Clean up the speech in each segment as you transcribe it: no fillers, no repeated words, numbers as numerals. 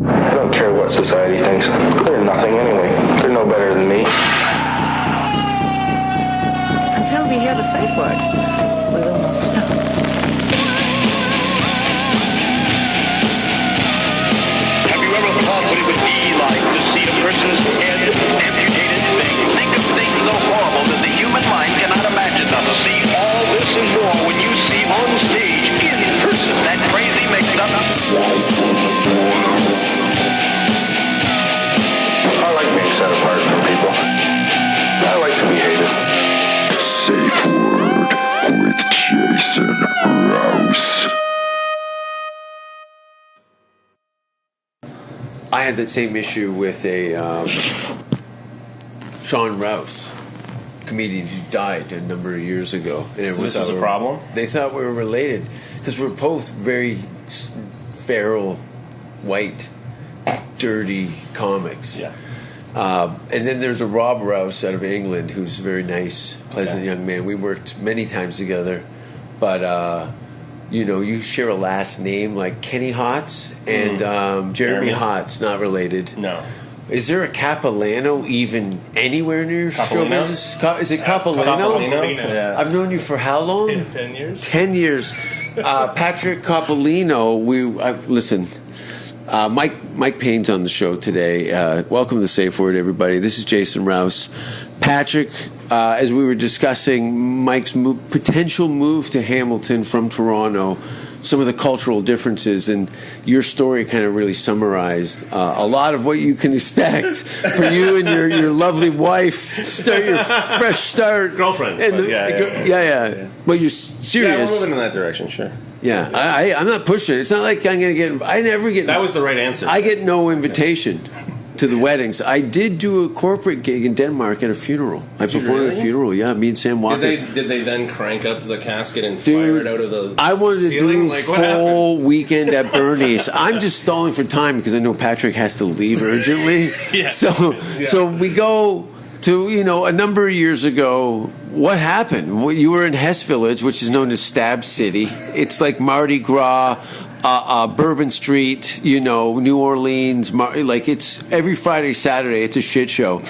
I don't care what society thinks. They're nothing anyway. They're no better than me. Until we hear the safe word, we will not stop. Have you ever thought what it would be like to see a person's head amputated? Think of things so horrible that the human mind cannot imagine them. To see all this and more when you see on stage, in person, that crazy mixed up. I like being set apart from people. I like to be hated. Safe Word with Jason Rouse. I had that same issue with a Sean Rouse, comedian who died a number of years ago. And So this was a problem? They thought we were related because we're both very feral, white, dirty comics. Yeah. And then there's a Rob Rouse out of England who's a very nice, pleasant young man. We worked many times together, but you share a last name like Kenny Hotz and Jeremy Hotz, not related. No. Is there a Capilano even anywhere near show Capilano? business? Is it Capilano? Yeah. I've known you for how long? 10 years. 10 years. Patrick Coppolino, listen. Mike Payne's on the show today. Welcome to Safe Word, everybody. This is Jason Rouse. Patrick, as we were discussing Mike's potential move to Hamilton from Toronto, some of the cultural differences, and your story kind of really summarized a lot of what you can expect for you and your lovely wife to start your fresh start. Girlfriend. And Yeah. But you're Yeah, serious. we're moving in that direction, sure. Yeah, I'm not pushing it. It's not like I'm going to get... I never get... That was the right answer. I get no invitation to the weddings. I did do a corporate gig in Denmark at a funeral. I performed really? at a funeral, yeah. Me and Sam Walker. Did they then crank up the casket and fire it out of the I wanted to ceiling? do Like, what full weekend at Bernie's. I'm just stalling for time because I know Patrick has to leave urgently. Yeah. So we go to, a number of years ago. What happened? Well, you were in Hess Village, which is known as Stab City. It's like Mardi Gras, Bourbon Street, New Orleans. It's every Friday, Saturday. It's a shit show.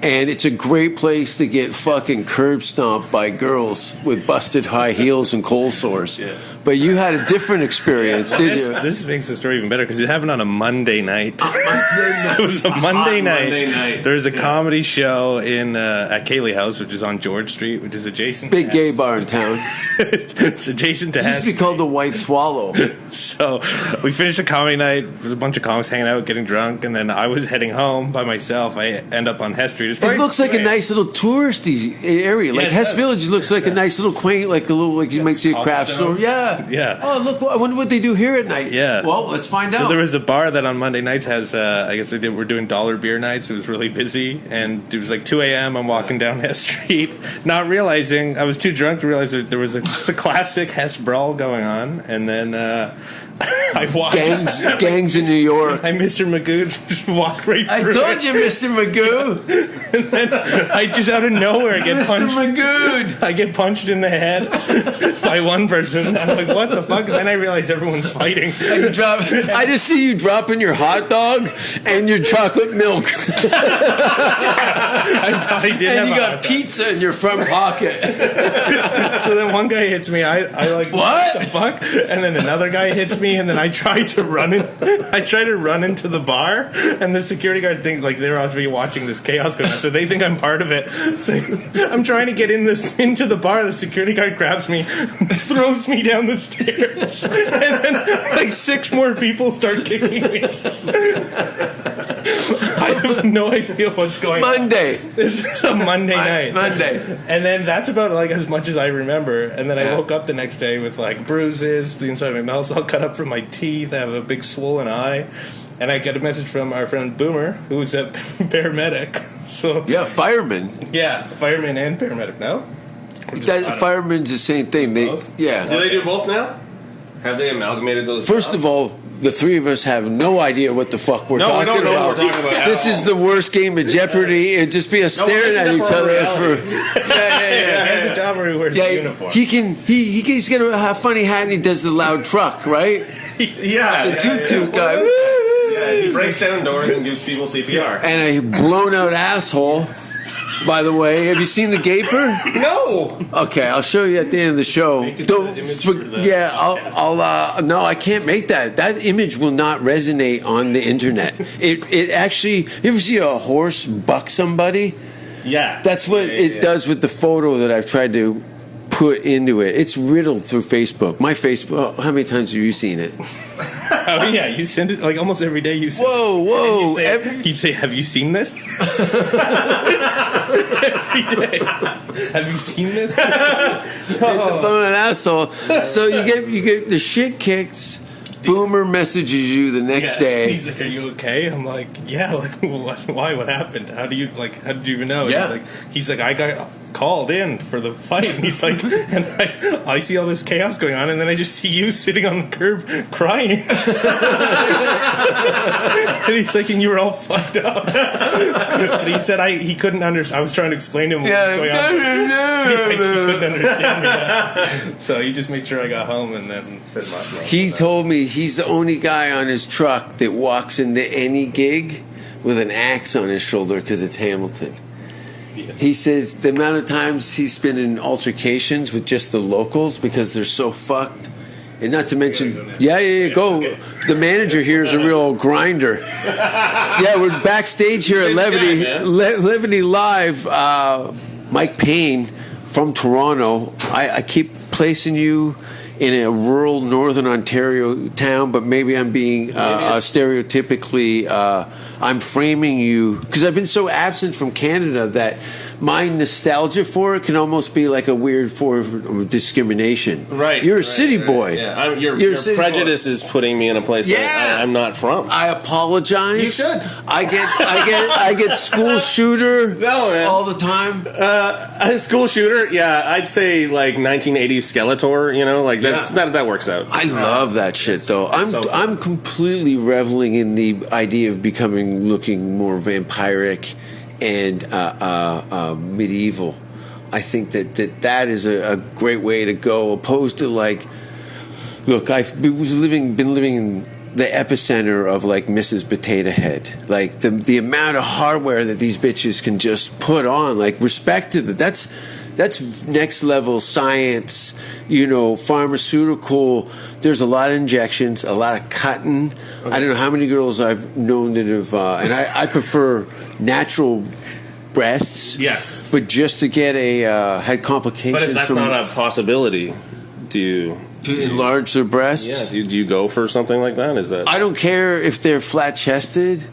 And it's a great place to get fucking curb stomped by girls with busted high heels and cold sores. Yeah. But you had a different experience, did you? This makes the story even better because it happened on a Monday night. It was a Monday night. There's a comedy show at Cayley House, which is on George Street, which is adjacent. Big gay bar in town. It's adjacent to It Hess. used to be called the White Swallow. So we finished the comedy night with a bunch of comics hanging out, getting drunk, and then I was heading home by myself. I end up on Hess Street. It looks like a nice little touristy area. Like Hess Village looks like a nice little quaint, you might see a craft store. Yeah. Oh, look! I wonder what they do here at night. Yeah. Well, let's find out. So there was a bar that on Monday nights has, I guess we're doing dollar beer nights. It was really busy, and it was like 2 a.m. I'm walking down Hess Street, not realizing I was too drunk to realize that there was just a classic Hess brawl going on, and then I walked gangs in New York. I Mr. Magoo just walked right through. I told you, Mr. Magoo. And then I just out of nowhere get punched. Mr. Magoo. I get punched in the head by one person. I'm like, what the fuck? And then I realize everyone's fighting. I just see you dropping your hot dog and your chocolate milk. I did and have you a got hot dog. pizza in your front pocket. So then one guy hits me. I like, what the fuck? And then another guy hits me, and then I try to run into the bar, and the security guard thinks like they're obviously watching this chaos going on, so they think I'm part of it. So I'm trying to get into the bar. The security guard grabs me, throws me down the stairs, and then like 6 more people start kicking me. I have no idea what's going on. Monday. This is a Monday night. Monday. And then that's about like as much as I remember. And then I woke up the next day with like bruises, the inside of my mouth's all cut up from my teeth. I have a big swollen eye. And I get a message from our friend Boomer, who's a paramedic. So yeah, fireman. Yeah, fireman and paramedic. No? Fireman's the same thing. Yeah. Do they do both now? Have they amalgamated those? First of all, the three of us have no idea what the fuck we're talking about. We don't know what we're talking about. This is the worst game of Jeopardy. It'd just be us staring at each other for. He has a job where he wears a uniform. He's got a funny hat and he does the loud truck, right? Yeah. The toot toot guy. He He breaks down doors and gives people CPR. And a blown out asshole. By the way, have you seen the gaper? No. Okay, I'll show you at the end of the show. No, I can't make that. That image will not resonate on the internet. It actually, you ever see a horse buck somebody? Yeah. That's what it does with the photo that I've tried to put into it. It's riddled through Facebook. My Facebook, how many times have you seen it? Oh yeah, you send it like almost every day. You send Whoa. You'd say, "Have you seen this?" Every day. Have you seen this? It's a an asshole. So you get the shit kicked. Boomer messages you the next day. He's like, "Are you okay?" I'm like, "Yeah." Like, why? What happened? How did you even know? Yeah. He's like, "I got called in for the fight." And he's like, and I see all this chaos going on, and then I just see you sitting on the curb crying. And he's like, "And you were all fucked up." But he said he couldn't understand. I was trying to explain to him what was going on. He couldn't understand me. So he just made sure I got home, and then said my. He told me he's the only guy on his truck that walks into any gig with an axe on his shoulder because it's Hamilton. He says the amount of times he's been in altercations with just the locals because they're so fucked. And not to mention, go. Okay. The manager here is a real grinder. Yeah, we're backstage here at Levity Live. Mike Payne from Toronto. I keep placing you in a rural northern Ontario town, but maybe I'm being stereotypically. I'm framing you because I've been so absent from Canada that my nostalgia for it can almost be like a weird form of discrimination. Right. You're a city boy. Yeah. Your city prejudice is putting me in a place that I'm not from. I apologize. You should. I get school shooter all the time. A school shooter, yeah, I'd say like 1980s Skeletor, that works out. I love that shit though. I'm completely reveling in the idea of looking more vampiric and medieval. I think that is a great way to go, opposed to look, I've been living in the epicenter of like Mrs. Potato Head, like the amount of hardware that these bitches can just put on, like respect to that. That's next level science, pharmaceutical. There's a lot of injections, a lot of cutting. Okay. I don't know how many girls I've known that have, and I prefer natural breasts. Yes. But just to get had complications. But if that's not a possibility, to enlarge their breasts? Yeah. Do you go for something like that? Is that? I don't care if they're flat chested.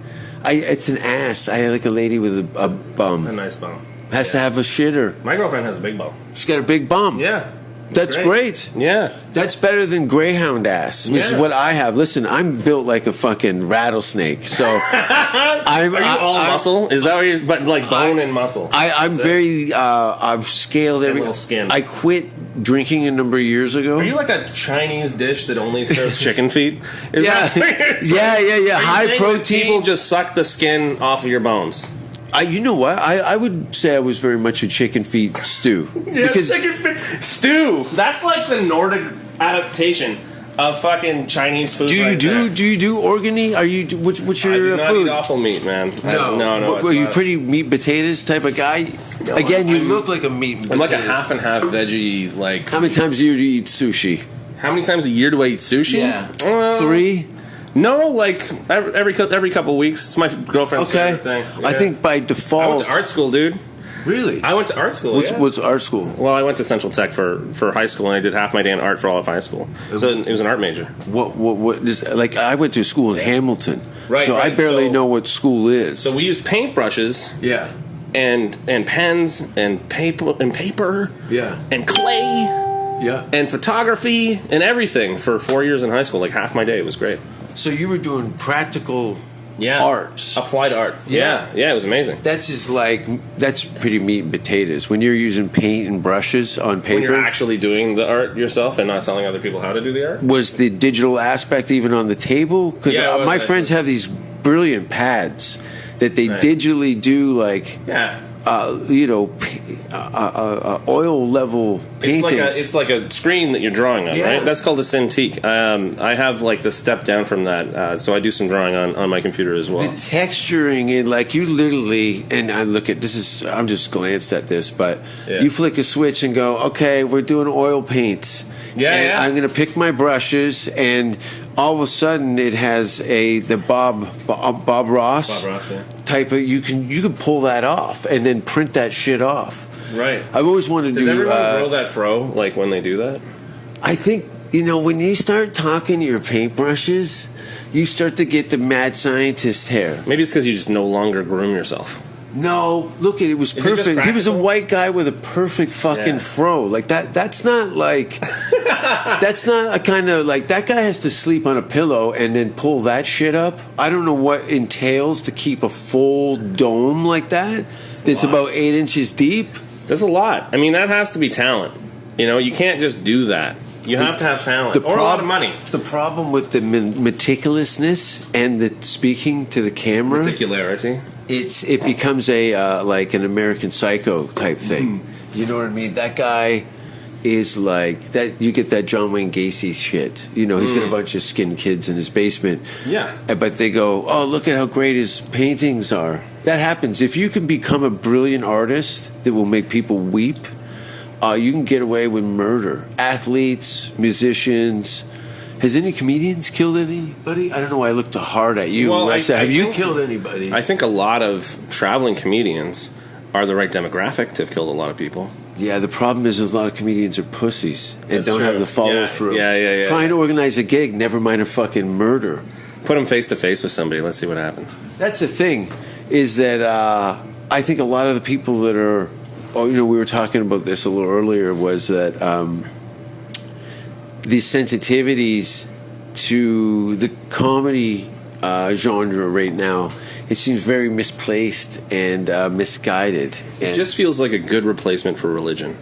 It's an ass. I like a lady with a bum. A nice bum. Has to have a shitter. My girlfriend has a big bum. She's got a big bum. Yeah. That's great. Yeah. That's better than greyhound ass, which is what I have. Listen, I'm built like a fucking rattlesnake. So Are you all muscle? Is that what you're, but like bone and muscle? I'm very, I've scaled little skin. I quit drinking a number of years ago. Are you like a Chinese dish that only serves chicken feet? Yeah. High protein. People just suck the skin off of your bones. You know what? I would say I was very much a chicken feet stew. Because chicken feet stew. That's like the Nordic adaptation of fucking Chinese food. Do you do organy? Are you what's your I do not food? Eat awful meat, man. No. Are you pretty meat potatoes type of guy? No, Again, you look like a meat. And I'm like a potatoes. half and half veggie. Like how many times do you eat sushi? How many times a year do I eat sushi? Yeah, 3. No, like every couple of weeks. It's my girlfriend's favorite thing. Yeah. I think by default. I went to art school, dude. Really? I went to art school. What's art school? Well, I went to Central Tech for high school, and I did half my day in art for all of high school. So it was an art major. What is, like I went to school in Hamilton, right? I barely know what school is. So we used paintbrushes, and pens and paper and clay, and photography and everything for 4 years in high school. Like half my day, it was great. So you were doing practical arts. Applied art. Yeah, it was amazing. That's pretty meat and potatoes. When you're using paint and brushes on paper. When you're actually doing the art yourself and not telling other people how to do the art. Was the digital aspect even on the table? Because my friends have these brilliant pads that they digitally do oil level paintings. It's like a screen that you're drawing on, right? That's called a Cintiq. I have like the step down from that, so I do some drawing on my computer as well. The texturing and like you literally, and I look at this is I'm just glanced at this, but you flick a switch and go, okay, we're doing oil paints. Yeah, I'm gonna pick my brushes, and all of a sudden it has the Bob Ross type of you can pull that off and then print that shit off. Right. I've always wanted to Does do. everyone grow that fro like when they do that? I think when you start talking to your paintbrushes, you start to get the mad scientist hair. Maybe it's because you just no longer groom yourself. No, look at it was perfect. He was a white guy with a perfect fucking fro. Like that. That's not like. That's not a kind of like that guy has to sleep on a pillow and then pull that shit up. I don't know what entails to keep a full dome like that. It's about 8 inches deep. That's a lot. I mean, that has to be talent. You can't just do that. You have to have talent or a lot of money. The problem with the meticulousness and the speaking to the camera, particularity. It becomes a like an American Psycho type thing. You know what I mean? That guy is like that. You get that John Wayne Gacy shit. He's got a bunch of skin kids in his basement. Yeah, but they go, "Oh, look at how great his paintings are." That happens if you can become a brilliant artist that will make people weep. You can get away with murder. Athletes, musicians. Has any comedians killed anybody? I don't know why I looked hard at you. Well, have you killed anybody? I think a lot of traveling comedians are the right demographic to have killed a lot of people. Yeah, the problem is a lot of comedians are pussies and don't have the follow through. Yeah. Trying to organize a gig, never mind a fucking murder. Put them face to face with somebody. Let's see what happens. That's the thing, is that I think a lot of the people that are, we were talking about this a little earlier, was that the sensitivities to the comedy genre right now, it seems very misplaced and misguided. It just feels like a good replacement for religion.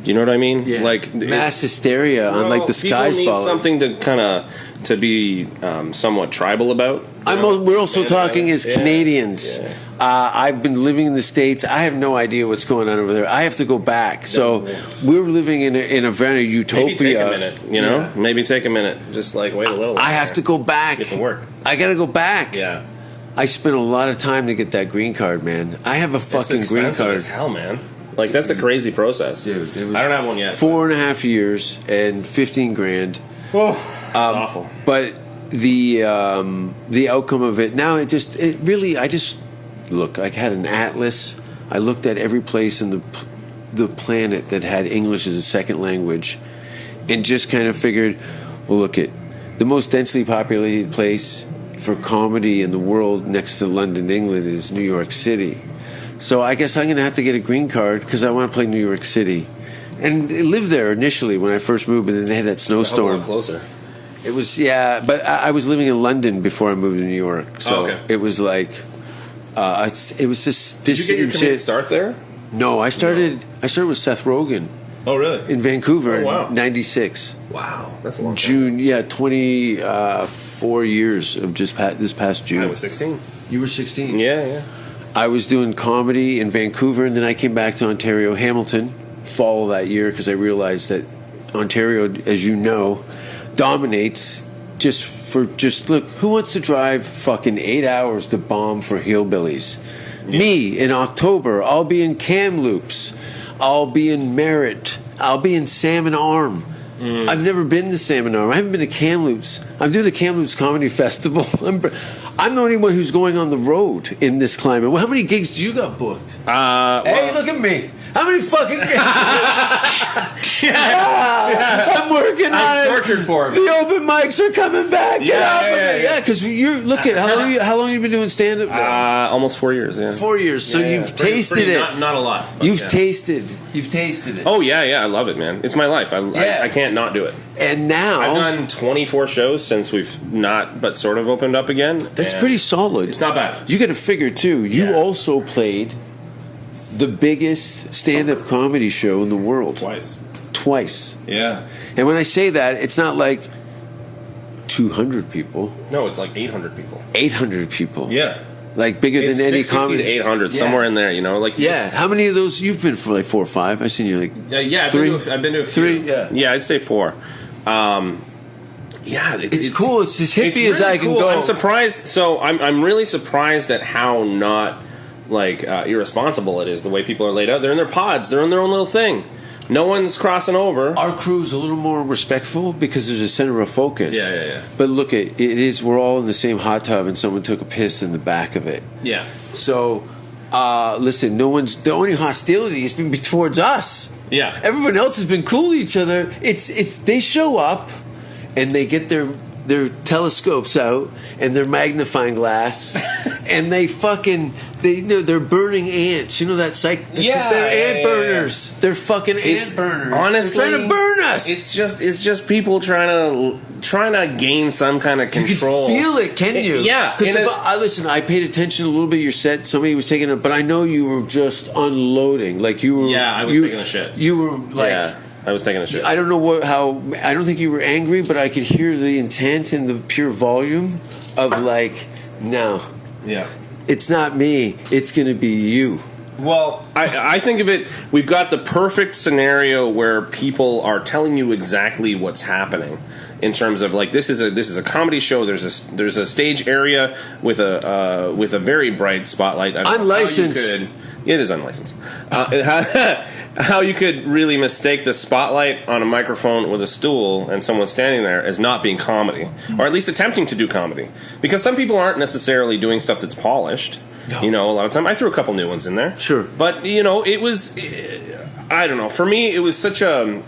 Do you know what I mean? Yeah. Like mass hysteria on like the skies people need falling. Something to kind of to be somewhat tribal about. We're also talking as Canadians. Yeah. I've been living in the States. I have no idea what's going on over there. I have to go back. So we're living in a very utopia. Maybe take a minute, Maybe take a minute. Just like wait a little. I have to go back. Get to work. I got to go back. Yeah. I spent a lot of time to get that green card, man. I have a fucking green card. As hell, man. Like that's a crazy process, dude. I don't have one yet. 4.5 years and $15,000. Oh, that's awful. But the outcome of it now, I just look. I had an atlas. I looked at every place in the planet that had English as a second language, and just kind of figured, well, look at the most densely populated place for comedy in the world next to London, England, is New York City. So I guess I'm going to have to get a green card because I want to play New York City. And I lived there initially when I first moved, and then they had that snowstorm. A lot closer. It was, but I was living in London before I moved to New York. So it was like, it was just this. Did you get your comedic start there? No, I started with Seth Rogen. Oh, really? In Vancouver in '96. Wow, that's a long time. June, 24 years of just this past June. I was 16. You were 16? Yeah. I was doing comedy in Vancouver, and then I came back to Ontario, Hamilton, fall of that year, because I realized that Ontario, as you know, dominates. Just look, who wants to drive fucking 8 hours to bomb for hillbillies? Yeah. Me, in October, I'll be in Kamloops. I'll be in Merritt. I'll be in Salmon Arm. I've never been to Salmon Arm. I haven't been to Kamloops. I'm doing the Kamloops Comedy Festival. I'm the only one who's going on the road in this climate. Well, how many gigs do you got booked? Hey, look at me. How many fucking gigs? I'm working on it. I'm tortured for it. The open mics are coming back. Get off of me. Yeah, because look at how long have you been doing stand-up now? Almost 4 years, yeah. 4 years. So you've tasted it. Not a lot. You've tasted it. Oh, yeah. I love it, man. It's my life. I can't not do it. And now I've done 24 shows since we've not but sort of opened up again. That's pretty solid. It's not bad. You got to figure, too, you also played the biggest stand-up comedy show in the world. Twice. Yeah. And when I say that, it's not like 200 people. No, it's like 800 people. 800 people. Yeah. Like bigger It's than any 650 comedy. to 800, somewhere in there, you know. Like Yeah. How many of those you've been for? Like 4 or 5? I've seen you like yeah. I've 3. been to a few. 3. Yeah. Yeah, I'd say 4. Yeah, It's cool. It's as hippie as I can cool. go. I'm surprised. So I'm really surprised at how not like irresponsible it is. The way people are laid out. They're in their pods. They're in their own little thing. No one's crossing over. Our crew's a little more respectful because there's a center of focus. Yeah. But look, it is. We're all in the same hot tub, and someone took a piss in the back of it. Yeah. So, listen. No one's. The only hostility has been towards us. Yeah. Everyone else has been cool to each other. It's. They show up, and they get their telescopes out and their magnifying glass, and they're burning ants. You know that they're ant burners. They're fucking ant burners. Honestly, they're trying to burn us. It's just people trying to gain some kind of control. You can feel it, can you? Yeah. Because listen, I paid attention a little bit to your set. Somebody was taking it, but I know you were just unloading. Like you were. Yeah, I was taking a shit. You were like. Yeah. I was taking a shit. I don't know how. I don't think you were angry, but I could hear the intent and the pure volume of like, no, Yeah. it's not me. It's going to be you. Well, I think of it. We've got the perfect scenario where people are telling you exactly what's happening in terms of like this is a comedy show. There's a stage area with a very bright spotlight. I don't know how you Unlicensed. It is unlicensed. How you could really mistake the spotlight on a microphone with a stool and someone standing there as not being comedy, or at least attempting to do comedy, because some people aren't necessarily doing stuff that's polished. No. You know, a lot of time I threw a couple new ones in there. Sure. But you know, it was. I don't know. For me, it was such a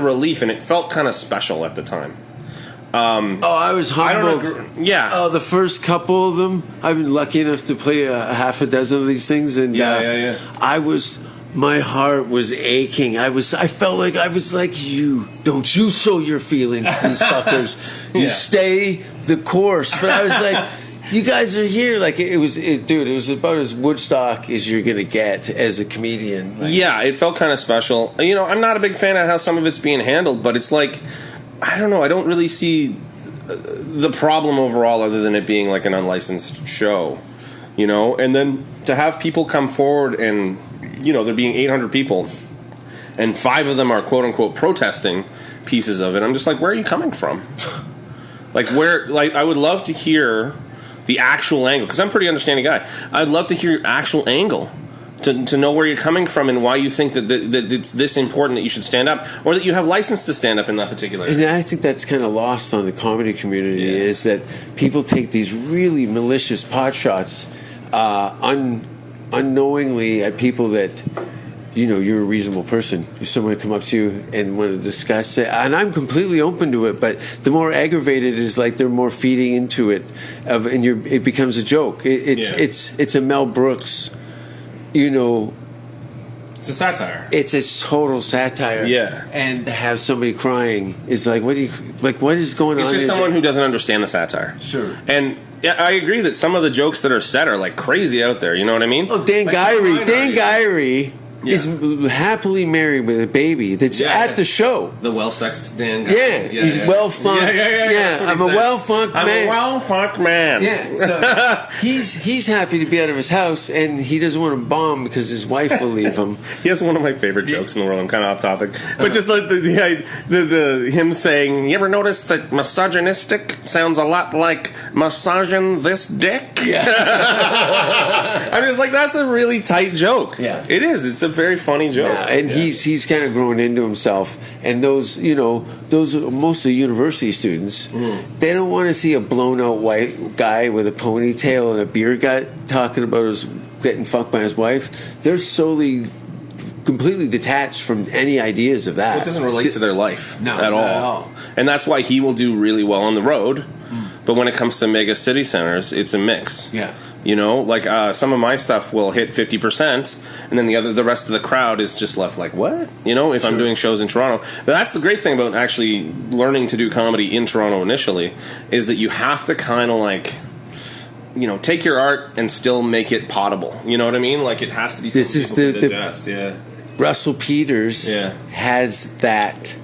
relief, and it felt kind of special at the time. I was humbled. Yeah. Oh, the first couple of them, I've been lucky enough to play a half a dozen of these things, and Yeah. my heart was aching. I felt like I was like, you don't you show your feelings, these fuckers. You Yeah. stay the course. But I was like, you guys are here. Like it was about as Woodstock as you're gonna get as a comedian. Like, Yeah, it felt kind of special. You know, I'm not a big fan of how some of it's being handled, but it's like, I don't know. I don't really see the problem overall, other than it being like an unlicensed show. You know, and then to have people come forward and, you know, there being 800 people, and 5 of them are quote unquote protesting pieces of it. I'm just like, where are you coming from? Like I would love to hear the actual angle, because I'm a pretty understanding guy. I'd love to hear your actual angle to know where you're coming from and why you think that it's this important that you should stand up, or that you have license to stand up in that particular area. And I think that's kind of lost on the comedy community, is that people take these really malicious pot shots unknowingly at people that, you know, you're a reasonable person. If someone come up to you and want to discuss it, and I'm completely open to it, but the more aggravated is like they're more feeding into it, and it becomes a joke. It's a Mel Brooks, you know. It's a satire. It's a total satire. Yeah. And to have somebody crying is like, what is going on? It's just here? someone who doesn't understand the satire. Sure. And yeah, I agree that some of the jokes that are said are like crazy out there. You know what I mean? Oh, Dan Like Gyrie is happily married with a baby that's at the show. The well-sexed Dan. Yeah, he's well-funked. Yeah, I'm a well-funked man. I'm a well-funked man. Yeah, so he's happy to be out of his house, and he doesn't want to bomb because his wife will leave him. He has one of my favorite jokes in the world. I'm kind of off topic, but just like the him saying, "You ever notice that misogynistic sounds a lot like massaging this dick?" Yeah, I'm just like, that's a really tight joke. Yeah, it is. It's a very funny joke. Yeah, and he's kind of grown into himself. And those most of the university students, they don't want to see a blown out white guy with a ponytail and a beer gut talking about his getting fucked by his wife. They're completely detached from any ideas of that. It doesn't relate to their life at all. all. And that's why he will do really well on the road. But when it comes to mega city centers, it's a mix. Yeah. You know, like some of my stuff will hit 50%, and then the rest of the crowd is just left like, what? You know, if I'm doing shows in Toronto. But that's the great thing about actually learning to do comedy in Toronto initially, is that you have to kind of like, you know, take your art and still make it potable. You know what I mean? Like, it has to be something This is people can the digest. Yeah. Russell Peters has that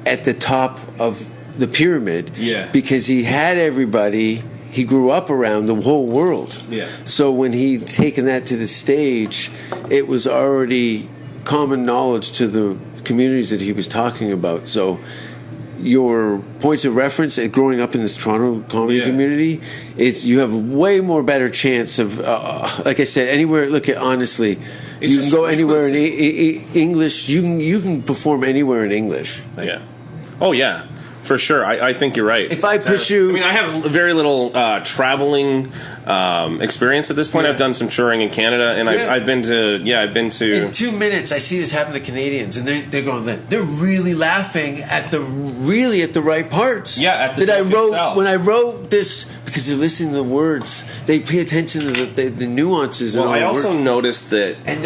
at the top of the pyramid, Yeah. because he had everybody he grew up around the whole world. Yeah. So when he'd taken that to the stage, it was already common knowledge to the communities that he was talking about. So your points of reference at growing up in this Toronto comedy community is you have a way more better chance of, like I said, anywhere. Look at honestly, you can go anywhere in English. You can perform anywhere in English. Yeah. Oh yeah. For sure, I think you're right. If I push you, I mean, I have very little traveling experience at this point. I've done some touring in Canada, and I've been to. In 2 minutes, I see this happen to Canadians, and they're going. They're really laughing at the right parts. Yeah, at the that I wrote itself. When I wrote this, because they're listening to the words, they pay attention to the nuances. Well, and all I the also words. noticed that, And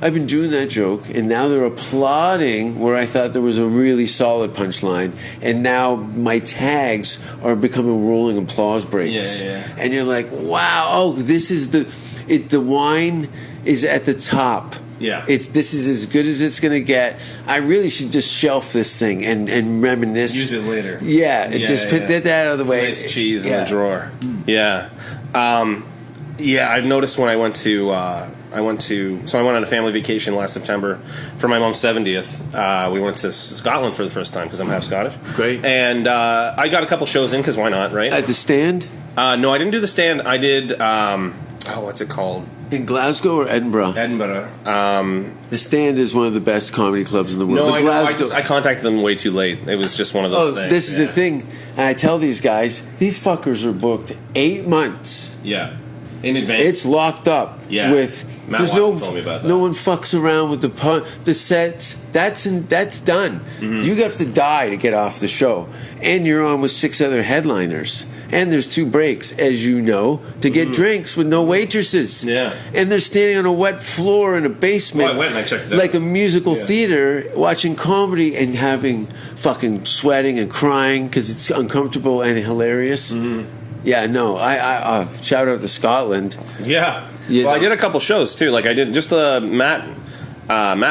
I've been doing that joke, and now they're applauding where I thought there was a really solid punchline, and now my tags are becoming rolling applause breaks. Yeah. And you're like, wow, oh, this is the wine is at the top. Yeah. This is as good as it's going to get. I really should just shelf this thing and reminisce. use it later. Yeah, just put that out of the way. Nice cheese in the drawer. Yeah. I've noticed when I went on a family vacation last September for my mom's 70th. We went to Scotland for the first time because I'm half Scottish. Great. And I got a couple shows in because why not, right? At the Stand? No, I didn't do the Stand. I did, what's it called? In Glasgow or Edinburgh? Edinburgh. The Stand is one of the best comedy clubs in the world. No, The I know. Glasgow- I contacted them way too late. It was just one of those things. This is the thing. And I tell these guys, these fuckers are booked 8 months. Yeah. In advance. It's locked up. Yeah. With Matt there's Watson told me about that. no one fucks around with the sets. That's done. Mm-hmm. You have to die to get off the show, and you're on with 6 other headliners. And there's 2 breaks, as you know, to get drinks with no waitresses. Mm-hmm. Yeah. And they're standing on a wet floor in a basement. Oh, I went and I checked it out. Like a musical theater, watching comedy and having fucking sweating and crying because it's uncomfortable and hilarious. Mm-hmm. Yeah, no, I shout out to Scotland. Yeah. You Well, I know. did a couple shows too. Like I did just Matt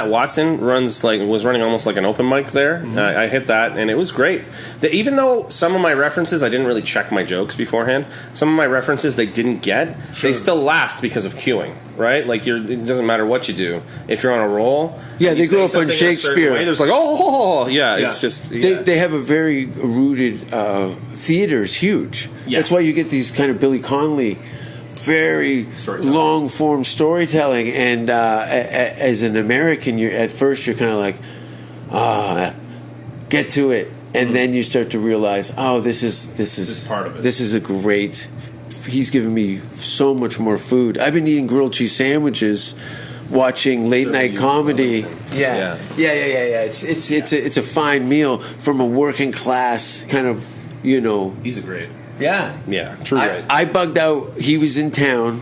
Watson was running almost like an open mic there. Mm-hmm. I hit that and it was great. Even though some of my references I didn't really check my jokes beforehand, some of my references they didn't get. They still laughed because of cueing, right? Like it doesn't matter what you do if you're on a roll. Yeah, and they you grew say up on something in a certain Shakespeare. way, there's like it's just They have a very rooted theater is huge. Yeah. That's why you get these kind of Billy Connolly, very long form storytelling. And as an American, you're kind of like, get to it, and then you start to realize, this is part of it. This is a great. He's given me so much more food. I've been eating grilled cheese sandwiches, watching late night comedy. Yeah. It's a fine meal from a working class kind of, He's a great. Yeah. Yeah, true great. I bugged out. He was in town,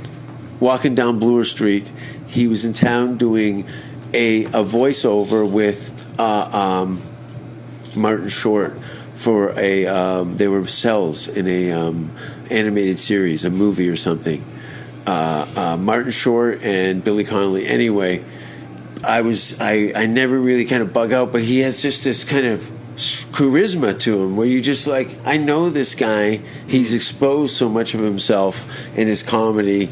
walking down Bloor Street. He was in town doing a voiceover with Martin Short for they were cells in a animated series, a movie or something. Martin Short and Billy Connolly. Anyway, I never really kind of bug out, but he has just this kind of charisma to him where you just like, I know this guy. He's exposed so much of himself in his comedy,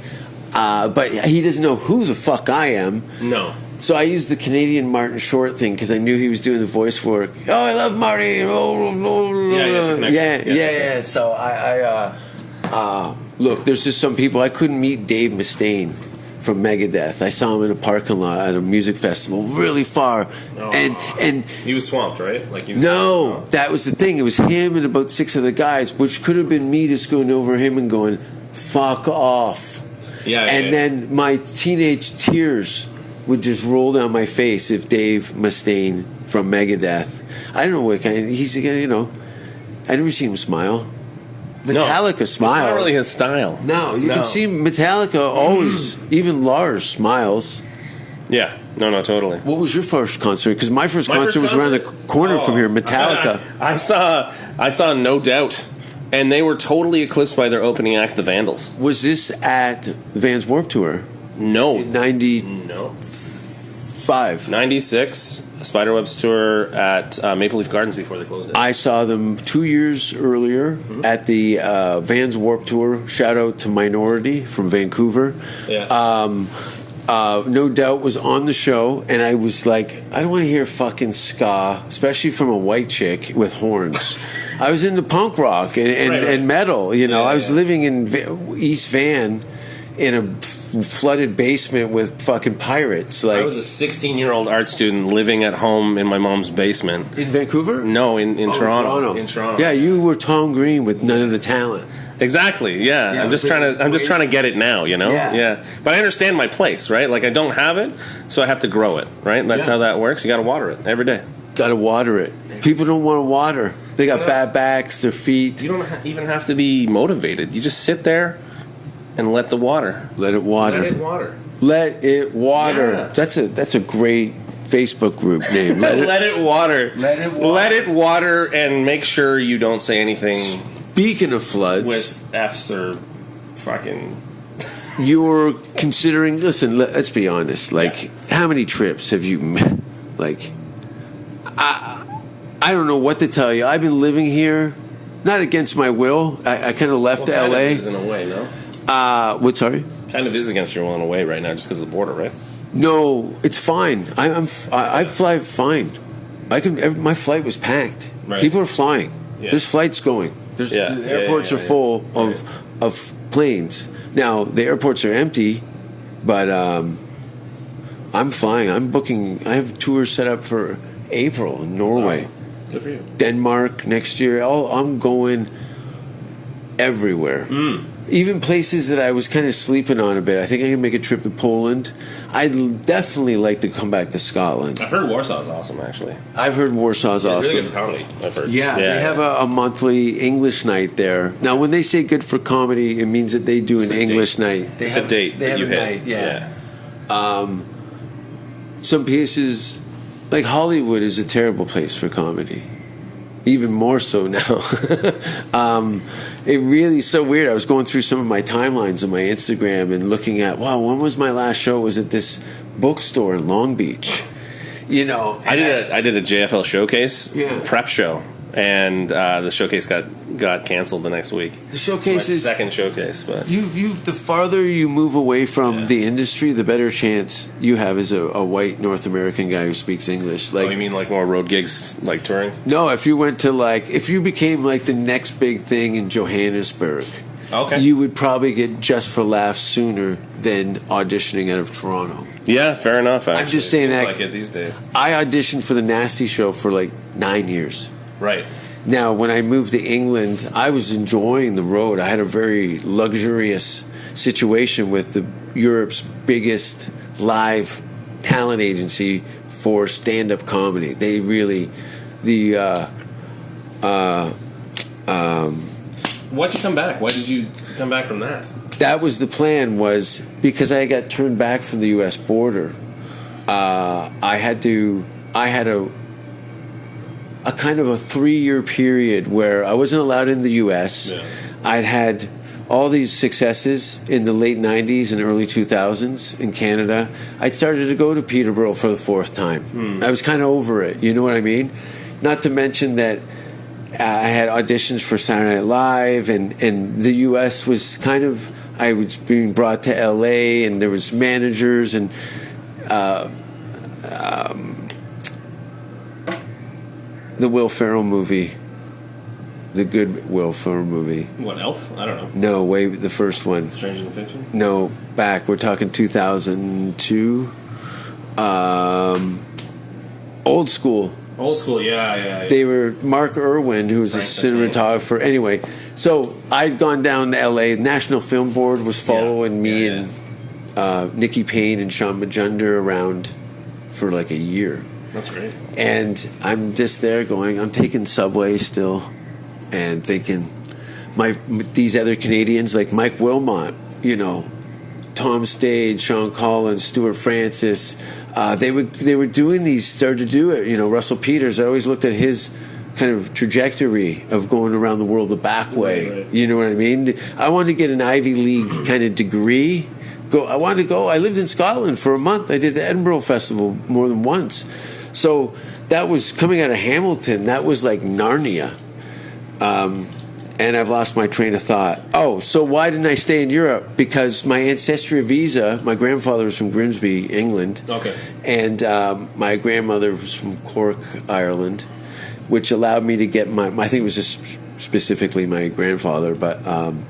but he doesn't know who the fuck I am. No. So I used the Canadian Martin Short thing because I knew he was doing the voice work. Oh, I love Marty. Yeah. So I look, there's just some people. I couldn't meet Dave Mustaine from Megadeth. I saw him in a parking lot at a music festival, really far, and He was swamped, right? Like no, that was the thing. It was him and about 6 other guys, which could have been me just going over him and going, "Fuck off." And then my teenage tears would just roll down my face if Dave Mustaine from Megadeth. I don't know what kind. He's I never seen him smile. Metallica smiles. It's not really his style. No, you can see Metallica always. Even Lars smiles. Yeah. No, totally. What was your first concert? Because my first concert was around the corner from here. Metallica. I saw No Doubt, and they were totally eclipsed by their opening act, the Vandals. Was this at Vans Warped Tour? No. 95. 96. Spiderwebs tour at Maple Leaf Gardens before they closed it. I saw them 2 years earlier at the Vans Warped Tour. Shout out to Minority from Vancouver. Yeah. No Doubt was on the show, and I was like, I don't want to hear fucking ska, especially from a white chick with horns. I was into punk rock and metal, you know. I was living in East Van in a flooded basement with fucking pirates. Like, I was a 16-year-old art student living at home in my mom's basement. In Vancouver? No, in Toronto. In Toronto. Yeah, you were Tom Green with none of the talent. Exactly. Yeah. I'm just trying to get it now, you know? Yeah. But I understand my place, right? Like, I don't have it, so I have to grow it, right? That's how that works. You got to water it every day. Got to water it. People don't want to water. They got bad backs, their feet. You don't even have to be motivated. You just sit there and let the water. Let it water. Let it water. Let it water. Yeah. That's a great Facebook group name. Let it water. Let it water. Let it water, and make sure you don't say anything. Speaking of floods, with F's or fucking. You were considering. Listen, let's be honest. Like, how many trips have you? Like, I don't know what to tell you. I've been living here, not against my will. I kind of left Kind LA. of is in a way, no. What? Sorry. Kind of is against your will in a way right now, just because of the border, right? No, it's fine. I fly fine. My flight was packed. Right. People are flying. Yeah. There's flights going. The airports are full of planes. Now the airports are empty, but I'm flying. I'm booking. I have tours set up for April in Norway. Awesome. Good for you. Denmark next year. I'm going everywhere. Even places that I was kind of sleeping on a bit. I think I can make a trip to Poland. I'd definitely like to come back to Scotland. I've heard Warsaw's awesome, actually. I've heard Warsaw's awesome. Really good for comedy, I've heard. Yeah, they have a monthly English night there. Now, when they say good for comedy, it means that they do an English night. It's a date They that have you a hit. night, yeah. Some places, like Hollywood, is a terrible place for comedy. Even more so now. It really is so weird. I was going through some of my timelines on my Instagram and looking at, wow, when was my last show? Was at this bookstore in Long Beach. You know, I did a JFL showcase prep show, and the showcase got canceled the next week. The showcase is my second showcase, but you the farther you move away from the industry, the better chance you have as a white North American guy who speaks English. Like, you mean like more road gigs, like touring? No, if you went to if you became like the next big thing in Johannesburg, you would probably get Just for Laughs sooner than auditioning out of Toronto. Yeah, fair enough. Actually. I'm just saying that. Like it these days. I auditioned for the Nasty Show for like 9 years. Right. Now, when I moved to England, I was enjoying the road. I had a very luxurious situation with Europe's biggest live talent agency for stand-up comedy. They really, Why'd you come back? Why did you come back from that? That was the plan, was because I got turned back from the U.S. border. I had a kind of a 3-year period where I wasn't allowed in the U.S. Yeah. I'd had all these successes in the late 90s and early 2000s in Canada. I'd started to go to Peterborough for the 4th time. I was kind of over it, you know what I mean? Not to mention that I had auditions for Saturday Night Live, and the U.S. was kind of, I was being brought to L.A., and there was managers and the Will Ferrell movie, the good Will Ferrell movie. What, Elf? I don't know. No, the first one. Stranger Than Fiction? No, back. We're talking 2002. Old School. Old School, yeah. They were Mark Irwin, who was a cinematographer. Anyway, so I'd gone down to L.A. National Film Board was following me and Nikki Payne and Sean Majunder around for like a year. That's great. And I'm just there going, I'm taking Subway still and thinking these other Canadians like Mike Wilmot, you know, Tom Stade, Sean Collins, Stuart Francis, they were doing these, started to do it. You know, Russell Peters, I always looked at his kind of trajectory of going around the world the back way. Right. You know what I mean? I wanted to get an Ivy League kind of degree. I wanted to go. I lived in Scotland for a month. I did the Edinburgh Festival more than once. So that was coming out of Hamilton. That was like Narnia. And I've lost my train of thought. Oh, so why didn't I stay in Europe? Because my ancestry visa, my grandfather was from Grimsby, England. Okay. And my grandmother was from Cork, Ireland, which allowed me to get I think it was just specifically my grandfather, but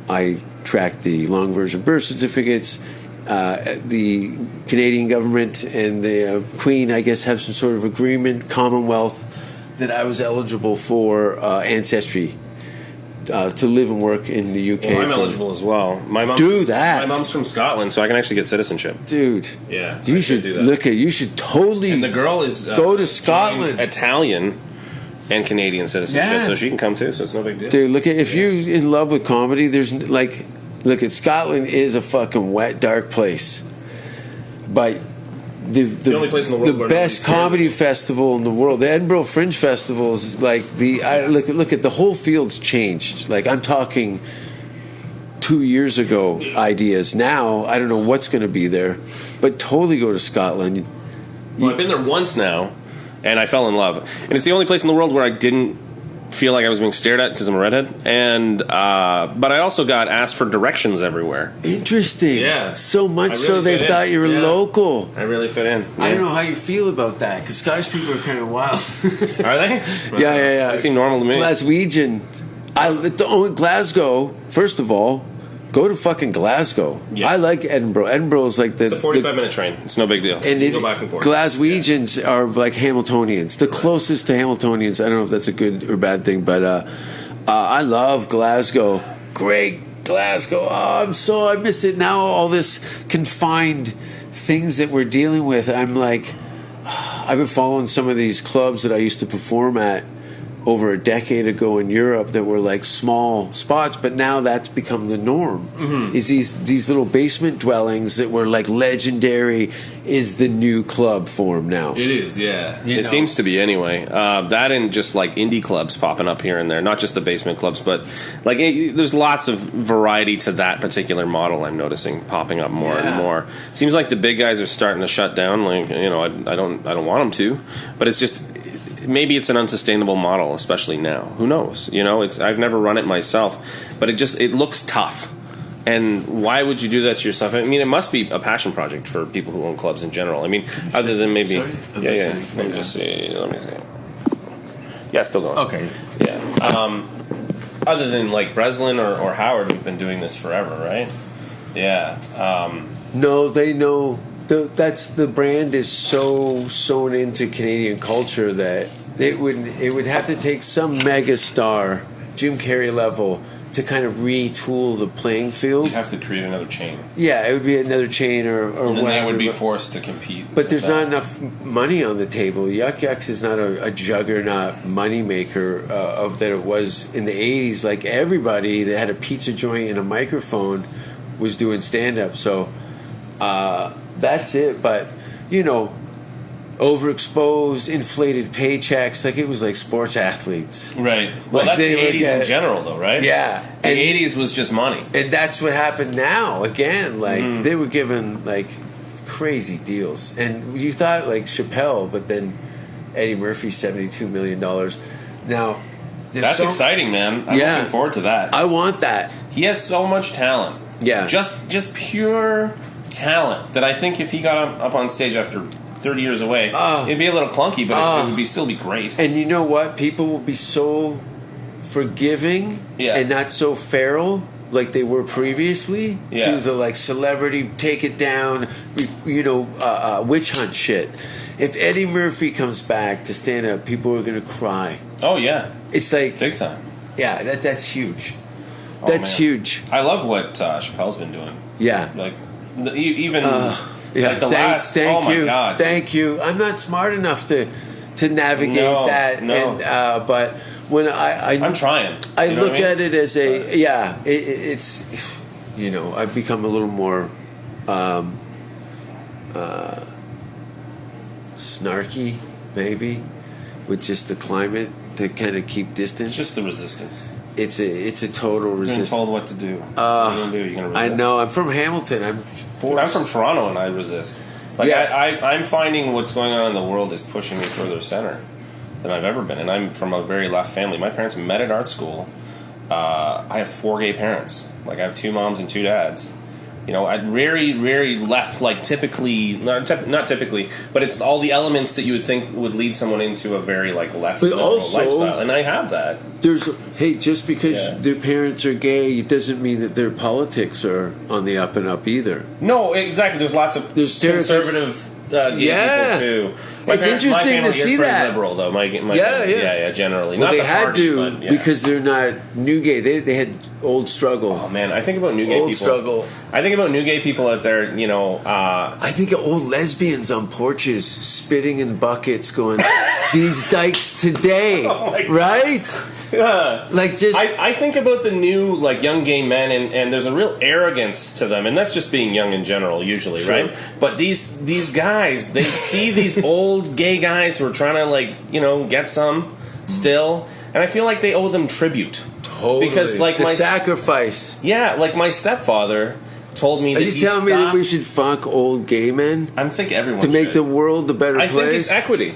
I tracked the long version birth certificates. The Canadian government and the Queen, I guess, have some sort of agreement, Commonwealth, that I was eligible for ancestry. To live and work in the UK. Well, I'm eligible as well. Do that. My mom's from Scotland, so I can actually get citizenship. Dude, yeah, so you should do that. You should totally. And the girl is go to Scotland. Italian and Canadian citizenship, so she can come too. So it's no big deal. Dude, look at if you're in love with comedy. There's like, look at Scotland is a fucking wet, dark place, but. The only place in the world the where best comedy festival in the world, the Edinburgh Fringe Festival, is like look at the whole field's changed. Like I'm talking 2 years ago ideas. Now I don't know what's going to be there, but totally go to Scotland. Well, I've been there once now, and I fell in love. And it's the only place in the world where I didn't feel like I was being stared at because I'm a redhead. And but I also got asked for directions everywhere. Interesting. Yeah. So much really so they fit thought in. you were local. I really fit in. I don't know how you feel about that because Scottish people are kind of wild. Are they? Yeah. They seem normal to me. Glaswegian. Glasgow. First of all, go to fucking Glasgow. Yeah. I like Edinburgh. Edinburgh is like it's a 45-minute train. It's no big deal. And you go back and forth. Glaswegians are like Hamiltonians. The closest to Hamiltonians. I don't know if that's a good or bad thing, but I love Glasgow. Great Glasgow. Oh, I miss it now. All this confined things that we're dealing with. I'm like, I've been following some of these clubs that I used to perform at over a decade ago in Europe that were like small spots, but now that's become the norm. Mm-hmm. Is these little basement dwellings that were like legendary is the new club form now. It is, yeah. It seems to be anyway. That and just like indie clubs popping up here and there, not just the basement clubs, but like there's lots of variety to that particular model. I'm noticing popping up more and more. Seems like the big guys are starting to shut down. Like I don't want them to, but it's just. Maybe it's an unsustainable model, especially now. Who knows? I've never run it myself, but it looks tough. And why would you do that to yourself? I mean, it must be a passion project for people who own clubs in general. I mean, other than maybe, yeah. Let me see. Yeah, still going. Okay. Yeah. Other than like Breslin or Howard, who've been doing this forever, right? Yeah. No, they know. The brand is so sewn into Canadian culture that it would have to take some mega star, Jim Carrey level, to kind of retool the playing field. You'd have to create another chain. Yeah, it would be another chain or and then whatever. they would be forced to compete. But there's not enough money on the table. Yuck Yucks is not a juggernaut moneymaker of that it was in the 80s. Like everybody that had a pizza joint and a microphone was doing stand-up. So... that's it, but overexposed, inflated paychecks, like it was like sports athletes. Right. Well, that's the 80s in general, though, right? Yeah. The 80s was just money. And that's what happened now. Again, like they were given like crazy deals. And you thought like Chappelle, but then Eddie Murphy, $72 million. Now, that's exciting, man. I'm looking forward to that. I want that. He has so much talent. Yeah. Just pure talent that I think if he got up on stage after 30 years away, it'd be a little clunky, but it would still be great. And you know what? People will be so forgiving and not so feral like they were previously to the like celebrity take it down, witch hunt shit. If Eddie Murphy comes back to stand up, people are going to cry. Oh yeah, it's like big time. Yeah, that's huge. That's huge. I love what Chappelle's been doing. Yeah, like even like the last. Thank you. My God, thank you. I'm not smart enough to navigate that. No. And, but when I'm trying. I look at it as it's I've become a little more snarky, maybe, with just the climate to kind of keep distance. It's just the resistance. It's a total resistance. You're told what to do. What are you going to do? You're going to resist. I know. I'm from Hamilton. I'm from Toronto and I resist. Like I'm finding what's going on in the world is pushing me further center than I've ever been, and I'm from a very left family. My parents met at art school. I have 4 gay parents. Like I have 2 moms and 2 dads. You know, I'd very left, like typically, not typically, but it's all the elements that you would think would lead someone into a very like left lifestyle, and I have that. Just because their parents are gay, it doesn't mean that their politics are on the up and up either. No, exactly. There's lots of conservative gay people too. It's interesting to see that. Liberal though, my generally. Well, not they the had party, to but, because they're not new gay. They had old struggle. Oh man, I think about new gay people. Struggle. I think about new gay people out there. You know, I think of old lesbians on porches spitting in buckets, going, "These dykes today," right? Yeah. Like just I think about the new like young gay men and there's a real arrogance to them, and that's just being young in general usually, right? But these guys, they see these old gay guys who are trying to like, you know, get some still, and I feel like they owe them tribute. Totally. Because like the sacrifice. Yeah, like my stepfather told me Are you telling me that we should fuck old gay men? I think everyone to make should. the world a better place. I think it's equity.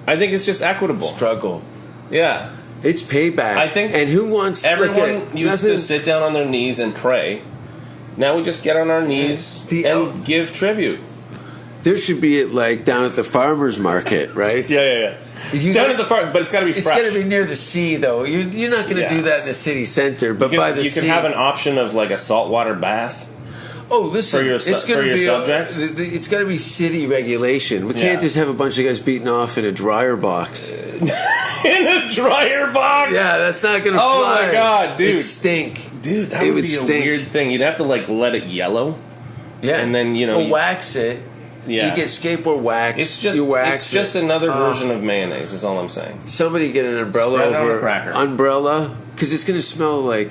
I think it's just equitable. Struggle. Yeah. It's payback. I think and who wants everyone used to sit down on their knees and pray. Now we just get on our knees and give tribute. There should be it like down at the farmers market, right? Yeah. Down at the farm, but it's got to be fresh. It's got to be near the sea, though. You're not going to do that in the city center, but by the sea. You can have an option of like a saltwater bath. Oh, listen! For your subject, it's got to be city regulation. We can't just have a bunch of guys beating off in a dryer box. In a dryer box? Yeah, that's not going to fly. Oh my god, dude! It'd stink, dude. That would be a weird thing. You'd have to like let it yellow. Yeah, and then wax it. Yeah, you get skateboard wax. It's just it's just another version of mayonnaise. Is all I'm saying. Somebody get an umbrella over a cracker. Umbrella, because it's going to smell like.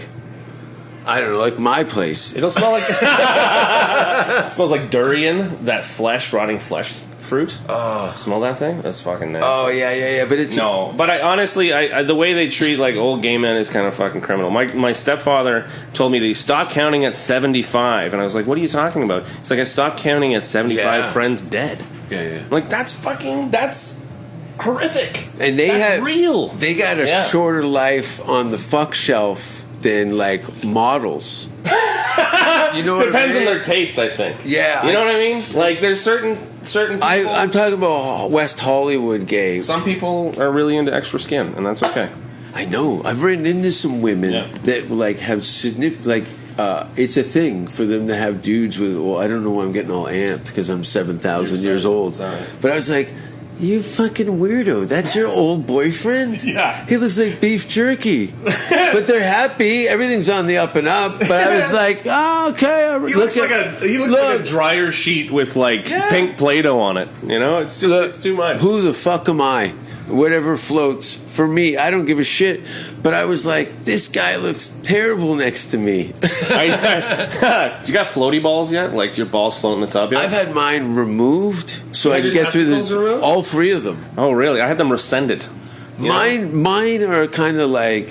I don't know, like my place. It'll smell like it smells like durian, that rotting flesh fruit. Oh, smell that thing? That's fucking nasty. Oh yeah. But it's But I honestly, the way they treat like old gay men is kind of fucking criminal. My stepfather told me to stop counting at 75, and I was like, "What are you talking about?" He's like, "I stopped counting at 75 friends dead." Yeah. I'm like, that's horrific, and that's real. They got a shorter life on the fuck shelf than like models. You know what depends I mean? on their taste, I think. Yeah, you know what I mean. Like there's certain people. I'm talking about West Hollywood gay. Some people are really into extra skin, and that's okay. I know. I've run into some women that like have significant it's a thing for them to have dudes with. Well, I don't know why I'm getting all amped because I'm 7,000 years old. But I was like, you fucking weirdo. That's your old boyfriend? Yeah. He looks like beef jerky. But they're happy. Everything's on the up and up. But I was like, oh, okay. He looks like a dryer sheet with like pink Play-Doh on it. You know, it's just it's too much. Who the fuck am I? Whatever floats. For me, I don't give a shit. But I was like, this guy looks terrible next to me. You got floaty balls yet? Like your balls float in the tub yet? I've had mine removed so I can get through all 3 of them. Oh, really? I had them rescinded. Mine are kind of like,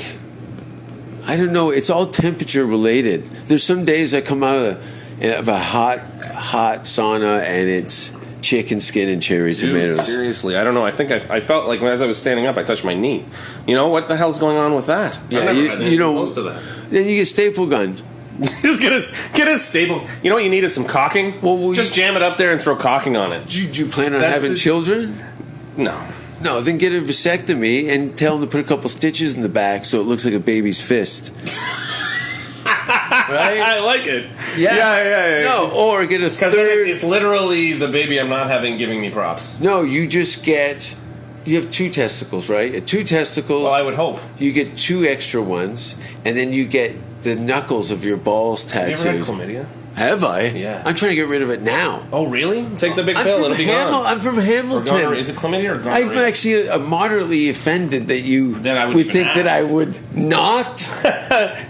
I don't know. It's all temperature related. There's some days I come out of a hot sauna and it's chicken skin and cherry tomatoes. Seriously, I don't know. I think I felt like as I was standing up, I touched my knee. You know what the hell's going on with that? Yeah, you know. Close to that. Then you get staple gun. Just get a staple. You know what you need is some caulking. Well, just jam it up there and throw caulking on it. Do you plan on having children? No. No, then get a vasectomy and tell them to put a couple stitches in the back so it looks like a baby's fist. Right? I like it. Yeah. No, or get a third. It's literally the baby I'm not having giving me props. No, you just get. You have 2 testicles, right? At 2 testicles. Well, I would hope. You get 2 extra ones, and then you get the knuckles of your balls tattooed. Have you ever had chlamydia? Have I? Yeah. I'm trying to get rid of it now. Oh, really? Take the big pill. It'll be gone. I'm from Hamilton. Is it chlamydia or gonorrhea? I'm actually moderately offended that you would think that I would not.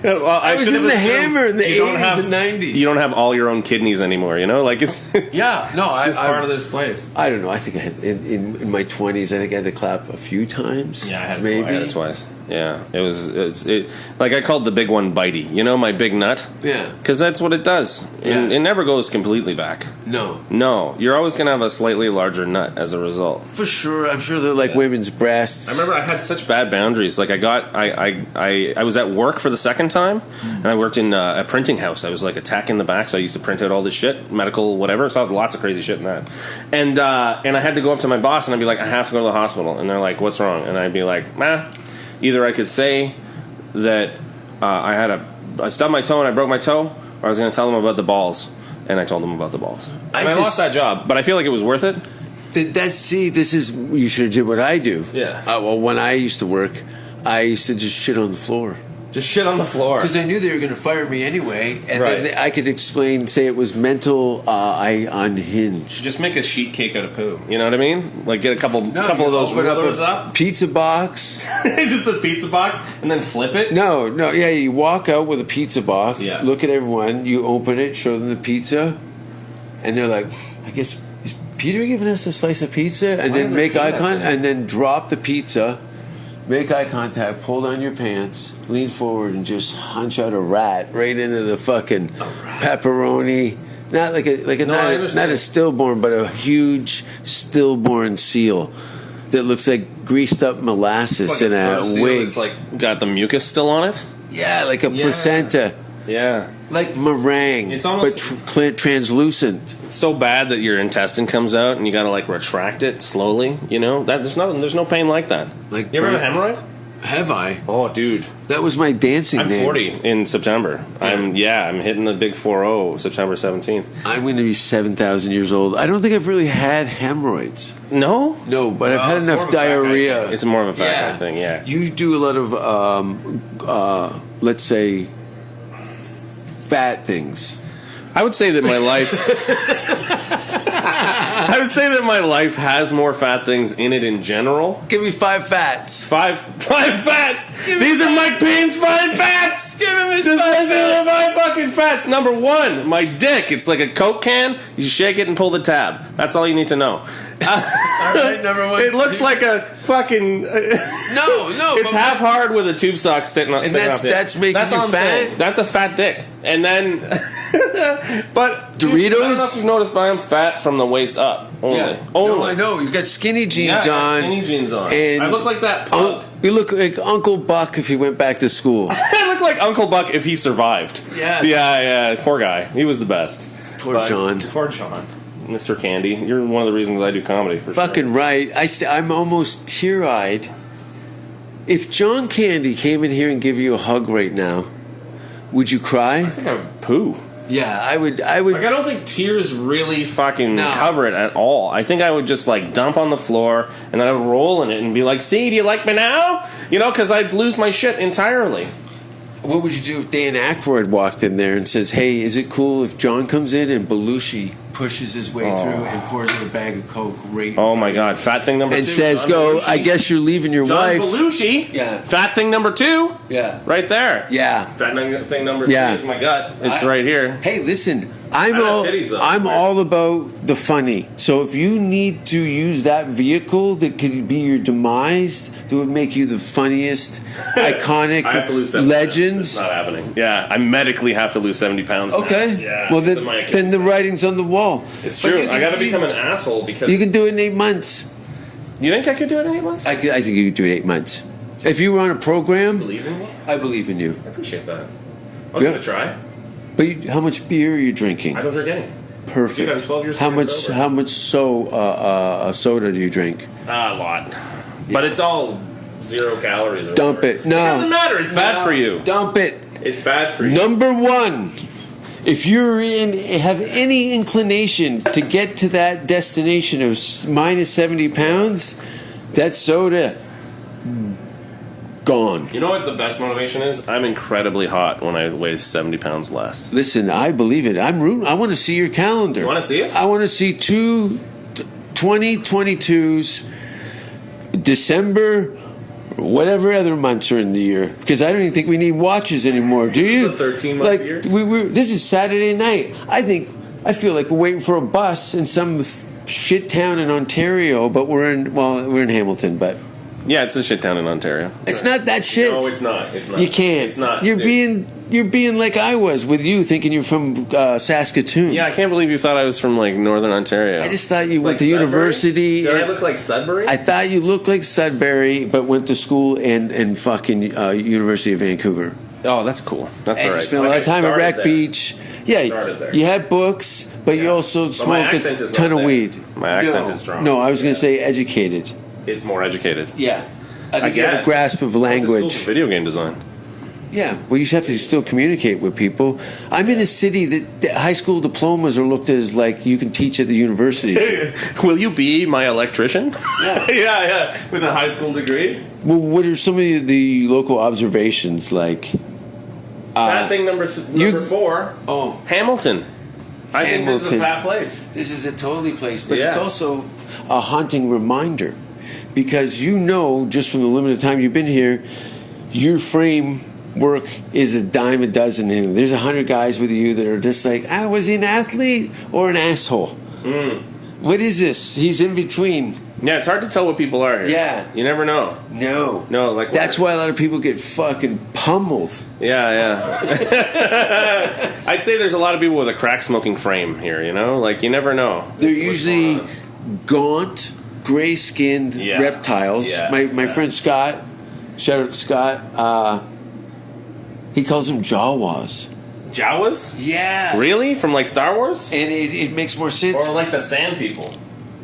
Well, I was in the Hammer in the 80s and 90s. You don't have all your own kidneys anymore, you know? Like it's it's just part of this place. I don't know. I think I had in my 20s. I think I had to clap a few times. Yeah, I had it twice. Yeah, it like I called the big one bitey. You know, my big nut. Yeah, because that's what it does. and it never goes completely back. No, you're always gonna have a slightly larger nut as a result. For sure, I'm sure they're like women's breasts. I remember I had such bad boundaries. Like I was at work for the second time, and I worked in a printing house. I was like a tech in the back, so I used to print out all this shit, medical, whatever. So I had lots of crazy shit in that. And I had to go up to my boss, and I'd be like, I have to go to the hospital. And they're like, what's wrong? And I'd be like, either I could say that I stubbed my toe and I broke my toe, or I was going to tell them about the balls. And I told them about the balls. And I lost that job, but I feel like it was worth it. This is, you should have did what I do. Yeah. Well, when I used to work, I used to just shit on the floor. Just shit on the floor. Because I knew they were going to fire me anyway. And then I could say it was mental, I unhinged. Just make a sheet cake out of poo. You know what I mean? Like get a couple of those rulers up. Pizza box. Just a pizza box and then flip it? No. Yeah, you walk out with a pizza box, look at everyone, you open it, show them the pizza, and they're like, I guess, is Peter giving us a slice of pizza? And then make eye contact, and then drop the pizza. Make eye contact, pull down your pants, lean forward, and just hunch out a rat right into the fucking pepperoni. Not not a stillborn, but a huge stillborn seal that looks like greased up molasses in a wig. It's like got the mucus still on it. Yeah, like a placenta. Yeah, like meringue. It's almost translucent. It's so bad that your intestine comes out and you got to like retract it slowly. You know that there's no pain like that. Like you ever have a hemorrhoid? Have I? Oh, dude, that was my dancing name. I'm 40 in September. Yeah. I'm hitting the big 40 September 17th. I'm going to be 7,000 years old. I don't think I've really had hemorrhoids. No, but I've had enough diarrhea. It's more of a fat guy thing. Yeah, you do a lot of let's say fat things. I would say that my life. I would say that my life has more fat things in it in general. Give me 5 fats. Five fats. These are Mike Payne's 5 fats. Give him his Just 5 listen to the 5 fucking fats. Number 1, my dick. It's like a Coke can. You shake it and pull the tab. That's all you need to know. All right, number 1. It looks like a fucking. No. It's half hard with a tube sock sticking off. And that's making you fat. That's a fat dick. And then, but Doritos. Dude, I don't know if you've noticed, but I'm fat from the waist up. Only. No, I know. You got skinny jeans on. Skinny jeans on. And I look like that pug. You look like Uncle Buck if he went back to school. I look like Uncle Buck if he survived. Yeah. Poor guy. He was the best. Poor John. Mr. Candy. You're one of the reasons I do comedy for sure. Fucking right. I'm almost tear-eyed. If John Candy came in here and gave you a hug right now, would you cry? I think I would poo. Yeah, I would. Like, I don't think tears really fucking cover it at all. I think I would just, like, dump on the floor, and then I would roll in it and be like, see, do you like me now? You know, because I'd lose my shit entirely. What would you do if Dan Aykroyd walked in there and says, hey, is it cool if John comes in and Belushi pushes his way through and pours in a bag of Coke right Oh, my God. Fat thing number 2. And says, John Belushi. I guess you're leaving your wife. John Belushi. Yeah. Fat thing number 2. Yeah. Right there. Yeah. Fat thing number 3 is my gut. It's right here. Hey, listen. I'm all about the funny. So if you need to use that vehicle that could be your demise, that would make you the funniest, iconic I have to lose 70 legends. Pounds. It's not happening. Yeah, I medically have to lose 70 pounds. Okay. Now. Yeah. Well, then the writing's on the wall. It's true. I got to become an asshole because you can do it in 8 months. You think I could do it in 8 months? I think you could do it in 8 months. If you were on a program, you believe in me? I believe in you. I appreciate that. I'll give it a try. But how much beer are you drinking? I don't drink any. Perfect. I'm 12 years how much sober. Soda do you drink? A lot. But it's all 0 calories. Or Dump whatever. it. No. It doesn't matter. It's bad for you. Dump it. It's bad for you. Number 1. If you're have any inclination to get to that destination of minus 70 pounds, that soda gone. You know what the best motivation is? I'm incredibly hot when I weigh 70 pounds less. Listen, I believe it. I'm rooting. I want to see your calendar. You want to see it? I want to see 2022's December, whatever other months are in the year. Because I don't even think we need watches anymore. Do you? This is a 13-month year. This is Saturday night. I feel like we're waiting for a bus in some shit town in Ontario, but we're in Hamilton, but Yeah, it's a shit town in Ontario. It's not that shit. No, it's not. It's not. You can't. It's not. You're dude. being like I was with you, thinking you're from Saskatoon. Yeah, I can't believe you thought I was from like Northern Ontario. I just thought you went Like to Sudbury? university. Did I look like Sudbury? I thought you looked like Sudbury, but went to school and fucking University of Vancouver. Oh, that's cool. That's And all you right. spent a lot of time at Wreck Beach. Yeah, Started there. you had books, but you also my smoked accent a is ton not of there. weed. My accent No. is strong. No, I was going Yeah. to say educated. It's more educated. Yeah. I think you have a guess. grasp of Went to school language. for video game design. Yeah, well, you have to still communicate with people. I'm in a city that high school diplomas are looked at as like you can teach at the university. Will you be my electrician? Yeah. yeah. With a high school degree. Well, what are some of the local observations like? Fat thing number you- 4. Oh, Hamilton. I think this is a Hamilton. fat place. this is a totally place, but Yeah. it's also a haunting reminder because you know just from the limited time you've been here, your framework is a dime a dozen. And there's 100 guys with you that are just like, was he an athlete or an asshole? What is this? He's in between. Yeah, it's hard to tell what people are here. Yeah. You never know. No. No, like That's why a lot of people get fucking pummeled. Yeah. I'd say there's a lot of people with a crack smoking frame here, you know? Like, you never know. They're what's usually going on. gaunt, gray-skinned Yeah. reptiles. Yeah. My friend Scott, shout out to Scott, he calls them Jawas. Jawas? Yeah. Really? From like Star Wars? And it makes more sense. Or like the sand people?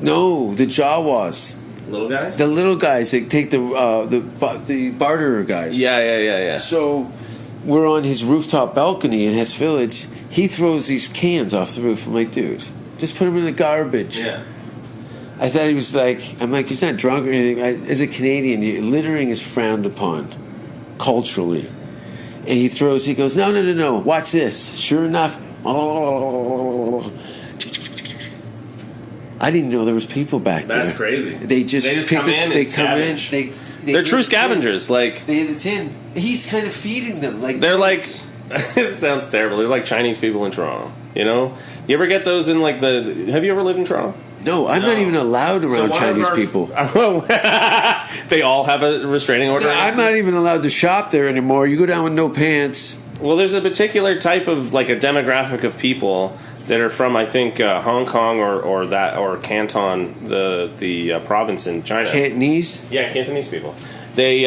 No, the Jawas. Little guys? The little guys that take the barterer guys. Yeah. So we're on his rooftop balcony in Hess Village. He throws these cans off the roof. I'm like, dude, just put them in the garbage. Yeah. I thought he was like, I'm like, he's not drunk or anything. As a Canadian, littering is frowned upon culturally. And he goes, no, watch this. Sure enough, I didn't know there was people back there. That's crazy. They just come in They and come in. scavenge. They They're hit true the tin. scavengers. Like, They hit the tin. He's kind of feeding them. Like they're like, this sounds terrible. They're like Chinese people in Toronto. You know? You ever get those in like have you ever lived in Toronto? No, I'm not even allowed around Chinese people. They all have a restraining order. I'm not even allowed to shop there anymore. You go down with no pants. Well, there's a particular type of like a demographic of people that are from, I think, Hong Kong or Canton, the province in China. Cantonese? Yeah, Cantonese people. They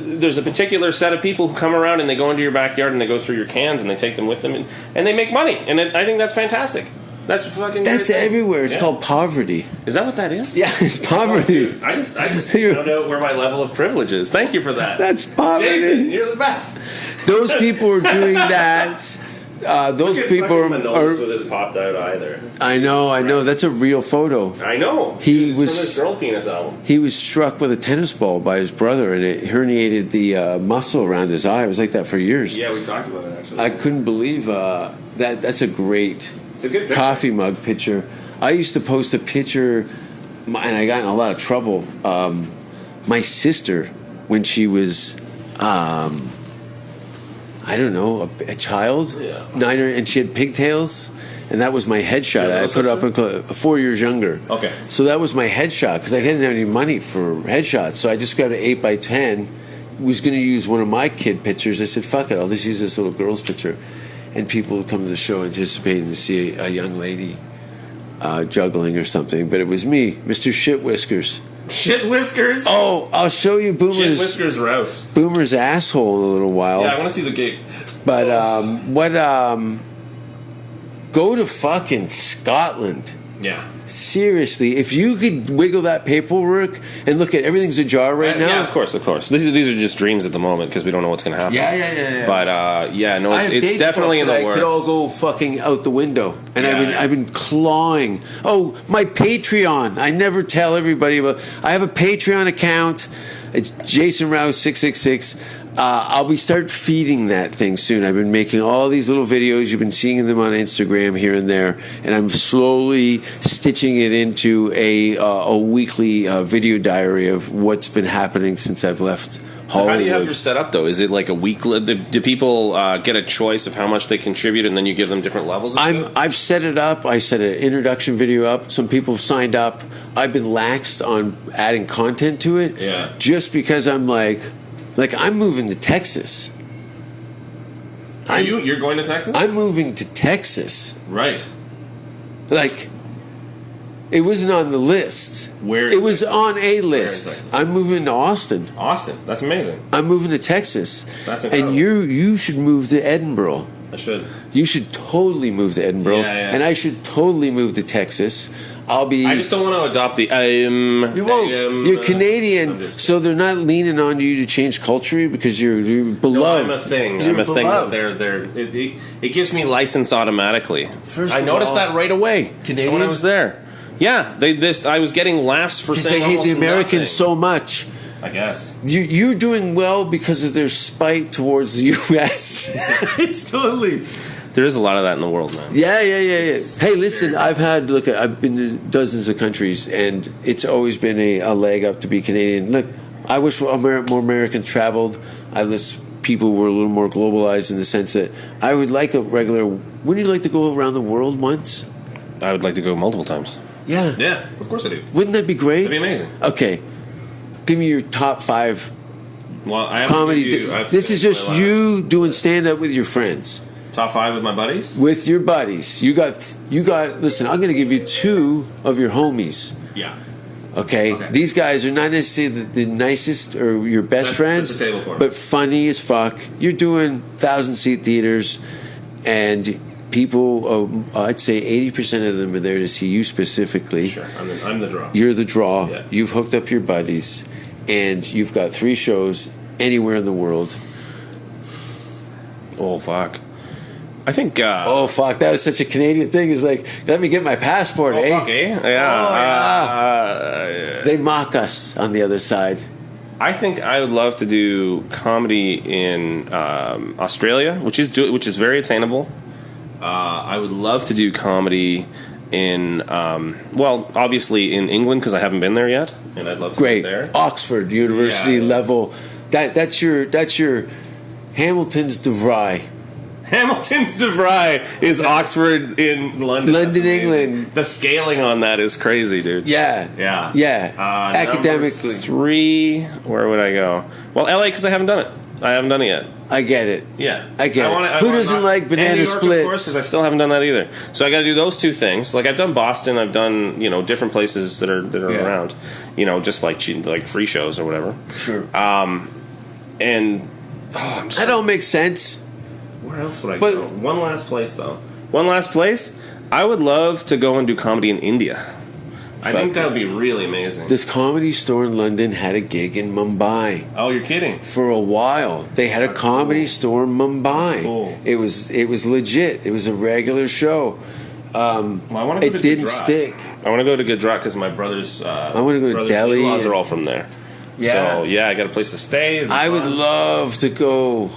there's a particular set of people who come around and they go into your backyard and they go through your cans and they take them with them and they make money. And I think that's fantastic. That's fucking. That's great thing. everywhere. It's Yeah. called poverty. Is that what that is? Yeah, it's poverty. Dude, I just found out where my level of privilege is. Thank you for that. That's poverty. Jason, you're the best. Those people are doing that. Those people are. with his popped out either. I know. That's a real photo. I know. He It's was- from his girl penis album. He was struck with a tennis ball by his brother, and it herniated the muscle around his eye. It was like that for years. Yeah, we talked about it actually. I couldn't believe that. That's a great It's a good picture. coffee mug picture. I used to post a picture, and I got in a lot of trouble. My sister, when she was, I don't know, a child, Yeah. 9 and she had pigtails, and that was my headshot. You have I a put it sister? up 4 years younger. Okay. So that was my headshot because I didn't have any money for headshots. So I just got an 8x10. Was going to use one of my kid pictures. I said, "Fuck it, I'll just use this little girl's picture." And people would come to the show anticipating to see a young lady juggling or something, but it was me, Mr. Shit Whiskers. Shit Whiskers. Oh, I'll show you Shit Boomer's Whiskers Rouse. Boomer's asshole in a little while. Yeah, I want to see the gig. But go to fucking Scotland. Yeah. Seriously, if you could wiggle that paperwork and look at everything's ajar right now. Yeah, of course. These are just dreams at the moment because we don't know what's going to happen. Yeah. But no, I have it's dates definitely in booked the that works. could all go fucking out the window, and Yeah. I've been clawing. Oh, my Patreon! I never tell everybody about. I have a Patreon account. It's Jason Rouse 666. I'll start feeding that thing soon. I've been making all these little videos. You've been seeing them on Instagram here and there, and I'm slowly stitching it into a weekly video diary of what's been happening since I've left So how do you have Hollywood. your setup though? Is it like a weekly? Do people get a choice of how much they contribute, and then you give them different levels? I've set it up. I set an introduction video up. Some people have signed up. I've been laxed on adding content to it. Yeah. Just because I'm like I'm moving to Texas. You're going to Texas? I'm moving to Texas. Right. Like, it wasn't on the list. Where? It was on a is list. it? I'm moving to Austin. Austin. That's amazing. I'm moving to Texas. That's incredible. And you should move to Edinburgh. I should. You should totally move to Edinburgh. Yeah. And I should totally move to Texas. I'll be. I just don't want to adopt the. You won't. You're Canadian, I'm just- so they're not leaning on you to change culture because you're No, beloved. I'm a thing. You're I'm a thing. That beloved. it gives me license automatically. First I of noticed all, that right away Canadian? when I was there. Yeah, I was getting laughs for Because saying they hate almost the Americans nothing. so much. I guess. You're doing well because of their spite towards the U.S. It's totally. There is a lot of that in the world, man. Yeah. Hey, listen, I've been to dozens of countries, and it's always been a leg up to be Canadian. Look, I wish more Americans traveled. I wish people were a little more globalized in the sense that I would like a regular. Wouldn't you like to go around the world once? I would like to go multiple times. Yeah. Yeah, of course I do. Wouldn't that be great? That'd be amazing. Okay. Give me your top 5 Well, I have comedy. To give you, I have to This say is just my last. you doing stand up with your friends. Top 5 with my buddies. With your buddies. You got. Listen, I'm going to give you 2 of your homies. Yeah. Okay? These guys are not necessarily the nicest or your best Set friends, the table for 'em. but funny as fuck. You're doing 1,000-seat theaters, and people, I'd say 80% of them are there to see you specifically. Sure, I'm the draw. You're the draw. Yeah. You've hooked up your buddies, and you've got 3 shows anywhere in the world. Oh fuck! I think. Oh fuck! That was such a Canadian thing. It's like, let me get my passport, eh? Fuck, eh? Yeah. They mock us on the other side. I think I would love to do comedy in Australia, which is very attainable. I would love to do comedy in obviously in England because I haven't been there yet, and I'd love to Great, go there. Oxford University Yeah. level. That's your Hamilton's DeVry. Hamilton's DeVry is Oxford in London. London, That's amazing. England. The scaling on that is crazy, dude. Yeah, Yeah. Academically, Number 3, where would I go? Well, LA because I haven't done it. I haven't done it yet. I get it. Yeah, I get it. Who doesn't like banana and New York, splits? Of course, because I still haven't done that either. So I got to do those 2 things. Like I've done Boston, I've done different places that are around. Just like free shows or whatever. Sure. That don't make sense. Where else would I But- go? One last place though. One last place. I would love to go and do comedy in India. I think that would be really amazing. This comedy store in London had a gig in Mumbai. Oh, you're kidding? For a while, they had a That's comedy cool. store in Mumbai. That's cool. It was legit. It was a regular show. Well, I want to go It to didn't Gujarat. stick. I want to go to Gujarat because my brothers. I wanna go to Delhi In-laws and- are all from there. Yeah. So yeah, I got a place to stay. It'd be I would fun. love to go.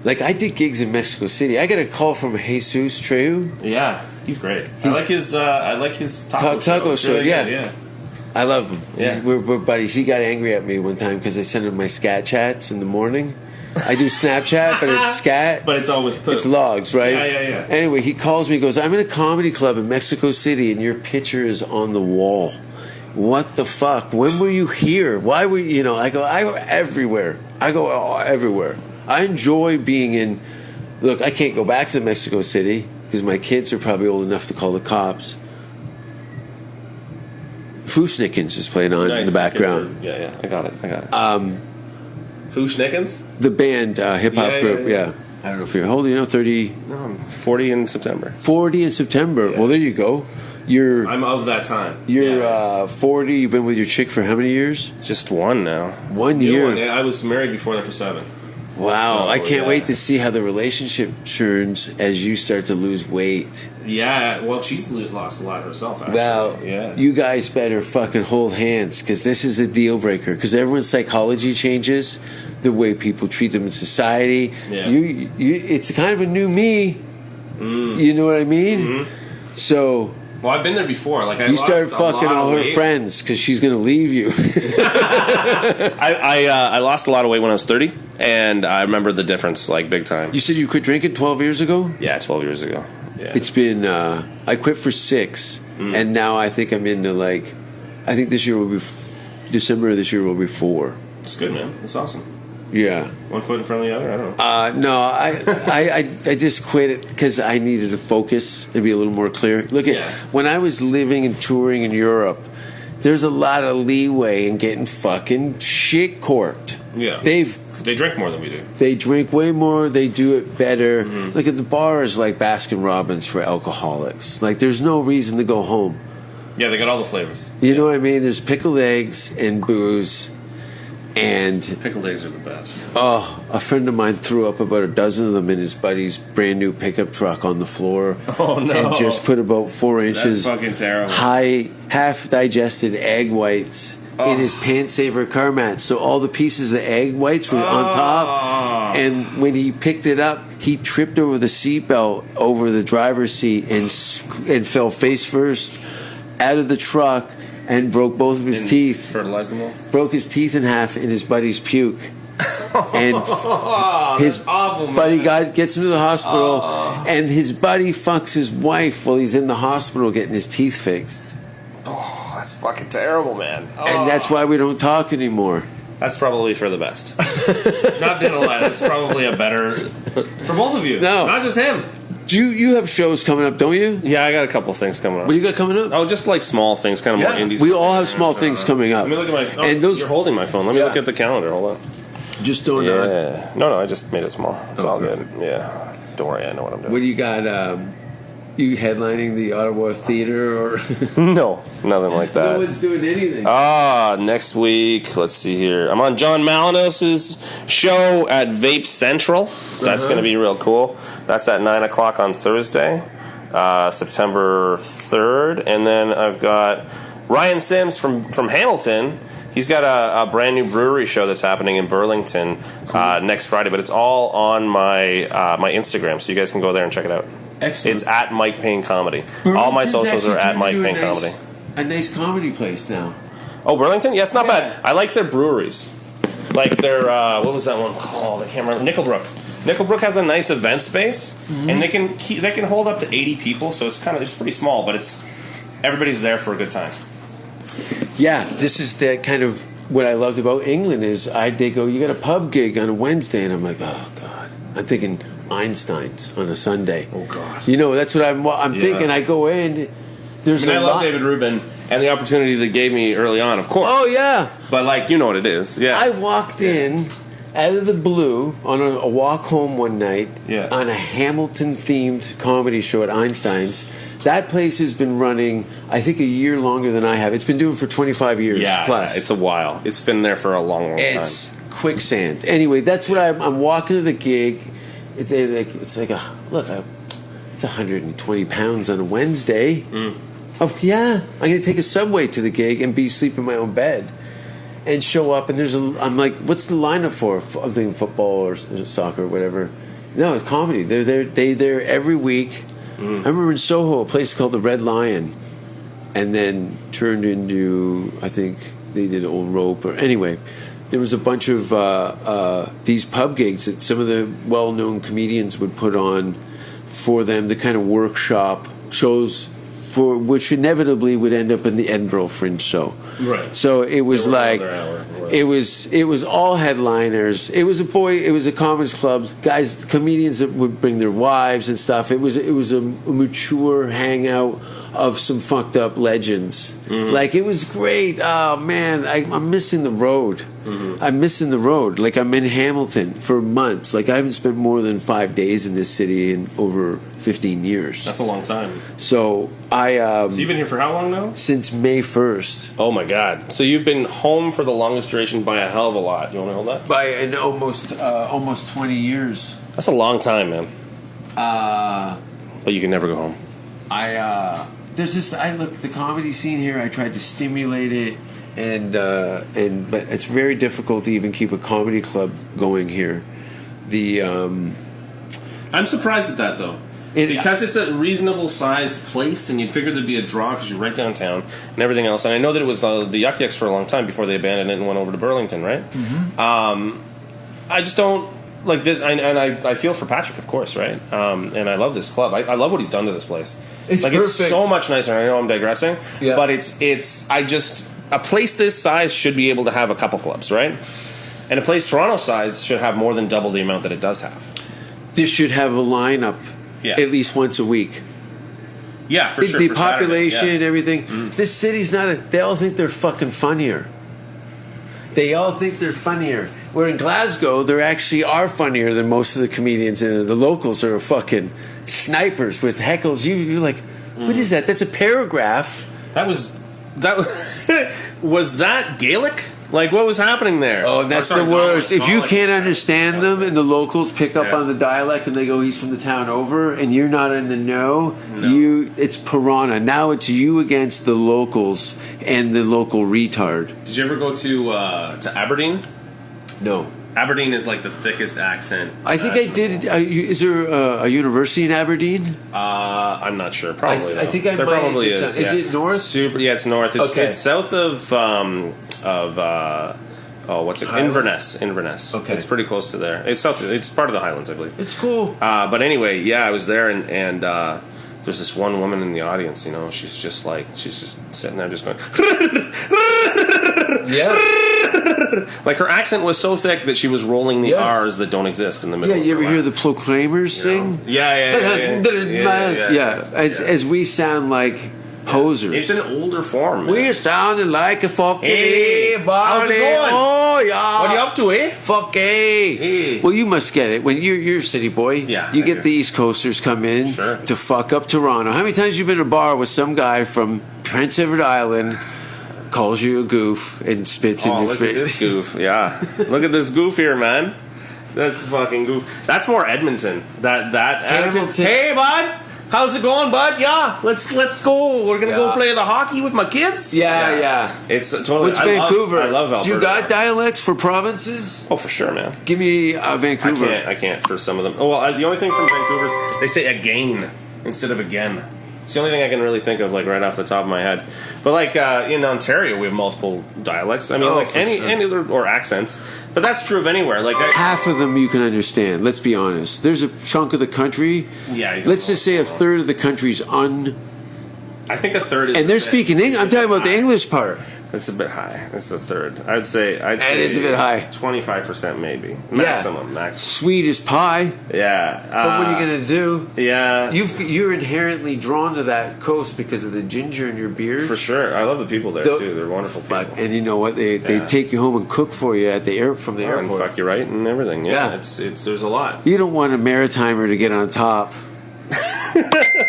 Like, I did gigs in Mexico City. I got a call from Jesus Treu. Yeah, he's great. I like his taco Taco It's show, really yeah. good, yeah. I love him. Yeah. We're buddies. He got angry at me one time because I sent him my scat chats in the morning. I do Snapchat, but it's scat. But it's always poop. It's logs, right? Yeah. Anyway, he calls me and goes, I'm in a comedy club in Mexico City and your picture is on the wall. What the fuck? When were you here? Why were you, I go everywhere. I go everywhere. I enjoy being in, look, I can't go back to Mexico City because my kids are probably old enough to call the cops. Fushnikins is playing on in the background. Yeah, I got it. Fushnikins? The band, hip hop Yeah, group, yeah. I don't know if you're, how old are you now? 30? No, I'm 40 in September. 40 in September. Yeah. Well, there you go. I'm of that time. You're 40. You've been with your chick for how many years? Just one now. 1 New year. one. Yeah, I was married before that for 7. Wow. So, I can't yeah. wait to see how the relationship churns as you start to lose weight. Yeah, well, she's lost a lot herself, actually. Well, yeah. you guys better fucking hold hands because this is a deal breaker. Because everyone's psychology changes, the way people treat them in society. Yeah. You it's kind of a new me. You know what I mean? Mm-hmm. So Well, I've been there before. Like You started fucking all her friends because she's going to leave you. I lost a lot of weight when I was 30, and I remember the difference, like, big time. You said you quit drinking 12 years ago? Yeah, 12 years ago. Yeah. It's been, I quit for 6, and now I think I'm into, like, I think this year will be, December of this year will be 4. It's good, man. It's awesome. Yeah. One foot in front of the other? I don't know. No, I just quit it because I needed to focus and be a little more clear. Look at when I was living and touring in Europe, there's a lot of leeway in getting fucking shit corked. Yeah. They drink more than we do. They drink way more. They do it better. Like at the bars, like Baskin Robbins for alcoholics. Like there's no reason to go home. Yeah, they got all the flavors. You know what I mean? There's pickled eggs and booze. And pickled eggs are the best. Oh, a friend of mine threw up about a dozen of them in his buddy's brand new pickup truck on the floor. Oh no! And just put about 4 inches That's fucking terrible. High, half digested egg whites in his pant saver car mat. So all the pieces of egg whites were on top. And when he picked it up, he tripped over the seatbelt over the driver's seat and fell face first out of the truck. And broke both of his teeth. Fertilized them all? Broke his teeth in half in his buddy's puke. And his awful, buddy gets him to the hospital, and his buddy fucks his wife while he's in the hospital getting his teeth fixed. Oh, that's fucking terrible, man. And that's why we don't talk anymore. That's probably for the best. Not gonna lie, that's probably a better for both of you. No, not just him. Do you have shows coming up, don't you? Yeah, I got a couple things coming up. What do you got coming up? Oh, just like small things, kind of more indie. We all have small things coming up. Let me look at my. And those, you're holding my phone. Let me look at the calendar. Hold on. Just don't. Yeah. No, I just made it small. It's all good. Yeah. Don't worry, I know what I'm doing. What do you got? You headlining the Ottawa Theater or? No, nothing like that. No one's doing anything. Next week, let's see here. I'm on John Malinos's show at Vape Central. That's going to be real cool. That's at 9 o'clock on Thursday, September 3rd. And then I've got Ryan Sims from Hamilton. He's got a brand new brewery show that's happening in Burlington next Friday, but it's all on my my Instagram, so you guys can go there and check it out. Excellent. It's at Mike Payne Comedy. All my socials are at Mike Payne Comedy. A nice comedy place now. Oh, Burlington? Yeah, it's not bad. I like their breweries. Like their, what was that one called? I can't remember. Nickelbrook. Nickelbrook has a nice event space, and they can hold up to 80 people, so it's pretty small, but everybody's there for a good time. Yeah, this is the kind of what I loved about England is they go, you got a pub gig on a Wednesday, and I'm like, oh God. I'm thinking Einstein's on a Sunday. Oh God. You know, that's what I'm thinking. I go in. I love David Rubin and the opportunity that gave me early on, of course. Oh yeah. But like, you know what it is. Yeah. I walked in out of the blue on a walk home one night on a Hamilton themed comedy show at Einstein's. That place has been running, I think, a year longer than I have. It's been doing it for 25 years plus. Yeah, it's a while. It's been there for a long time. It's quicksand. Anyway, that's what I'm walking to the gig. It's like it's 120 pounds on a Wednesday. Oh yeah, I'm gonna take a subway to the gig and sleep in my own bed, and show up. And I'm like, what's the lineup for? I'm thinking football or soccer or whatever. No, it's comedy. They're there every week. I remember in Soho, a place called the Red Lion, and then turned into, I think they did Old Rope. Or anyway, there was a bunch of these pub gigs that some of the well-known comedians would put on for them to kind of workshop shows for which inevitably would end up in the Edinburgh Fringe show. Right. So it was like it was all headliners. It was a comedy club, guys, comedians that would bring their wives and stuff. It was a mature hangout of some fucked up legends. Like it was great. Oh man, I'm missing the road. I'm missing the road. Like I'm in Hamilton for months. Like I haven't spent more than 5 days in this city in over 15 years. That's a long time. So so you've been here for how long now? Since May 1st. Oh my God! So you've been home for the longest duration by a hell of a lot. Do you want to hold that? By an almost 20 years. That's a long time, man. But you can never go home. There's this. I look the comedy scene here. I tried to stimulate it, but it's very difficult to even keep a comedy club going here. I'm surprised at that though, because it's a reasonable sized place, and you'd figure there'd be a draw because you're right downtown and everything else. And I know that it was the Yuck Yucks for a long time before they abandoned it and went over to Burlington, right? I just don't like this, and I feel for Patrick, of course, right? And I love this club. I love what he's done to this place. It's like perfect. It's so much nicer. I know I'm digressing, but it's a place this size should be able to have a couple clubs, right? And a place Toronto size should have more than double the amount that it does have. This should have a lineup at least once a week. Yeah, for sure. The for population, Saturday, everything. This city's not. They all think they're fucking funnier. They all think they're funnier. Where in Glasgow, they actually are funnier than most of the comedians, and the locals are fucking snipers with heckles. You're like, what is that? That's a paragraph. That was was that Gaelic? Like, what was happening there? Oh, that's the worst. If you can't understand them and the locals pick up on the dialect and they go, he's from the town over, and you're not in the know, it's piranha. Now it's you against the locals and the local retard. Did you ever go to Aberdeen? No. Aberdeen is like the thickest accent. I think I did. Is there a university in Aberdeen? I'm not sure. Probably. I think I there might. probably is. Is it north? Yeah, it's north. It's south of what's it? Inverness. Okay, it's pretty close to there. It's south. It's part of the Highlands, I believe. It's cool. But anyway, yeah, I was there, and there's this one woman in the audience. You know, she's just sitting there, just going. Yeah. Like her accent was so thick that she was rolling the R's that don't exist in the middle. Yeah, you ever hear the Proclaimers sing? Yeah. As we sound like posers. It's an older form. Man. We're sounding like a fucking Hey, how's it going? Oh yeah. What are you up to, eh? Fuck hey. Well, you must get it when you're a city boy. Yeah, you I get do. the East Coasters come in to fuck up Toronto. How many times you been to a bar with some guy from Prince Edward Island? Calls you a goof and spits in your look face. at this goof. Yeah. Look at this goof here, man. That's fucking goof. That's more Edmonton. That Hamilton. Hey, bud. How's it going, bud? Yeah. Let's go. We're going to go play the hockey with my kids. Yeah. It's totally. What's Vancouver? I love Alberta. Do you got dialects for provinces? Oh, for sure, man. Give me Vancouver. I can't for some of them. Oh, well, the only thing from Vancouver is they say again instead of again. It's the only thing I can really think of, like right off the top of my head. But like in Ontario, we have multiple dialects. I mean, any other or accents. But that's true of anywhere. Like half of them you can understand. Let's be honest. There's a chunk of the country. Yeah. Let's just say a third of the country's I think a third is. And they're speaking English. I'm talking about the English part. It's a bit high. It's a third. I'd say it is a bit high. 25% maybe. Maximum. Sweet as pie. Yeah. But what are you gonna do? Yeah. You're inherently drawn to that coast because of the ginger in your beard. For sure. I love the people there too. They're wonderful people. And you know what? They take you home and cook for you at the from the airport. And fuck you right and everything. Yeah. It's there's a lot. You don't want a maritimer to get on top.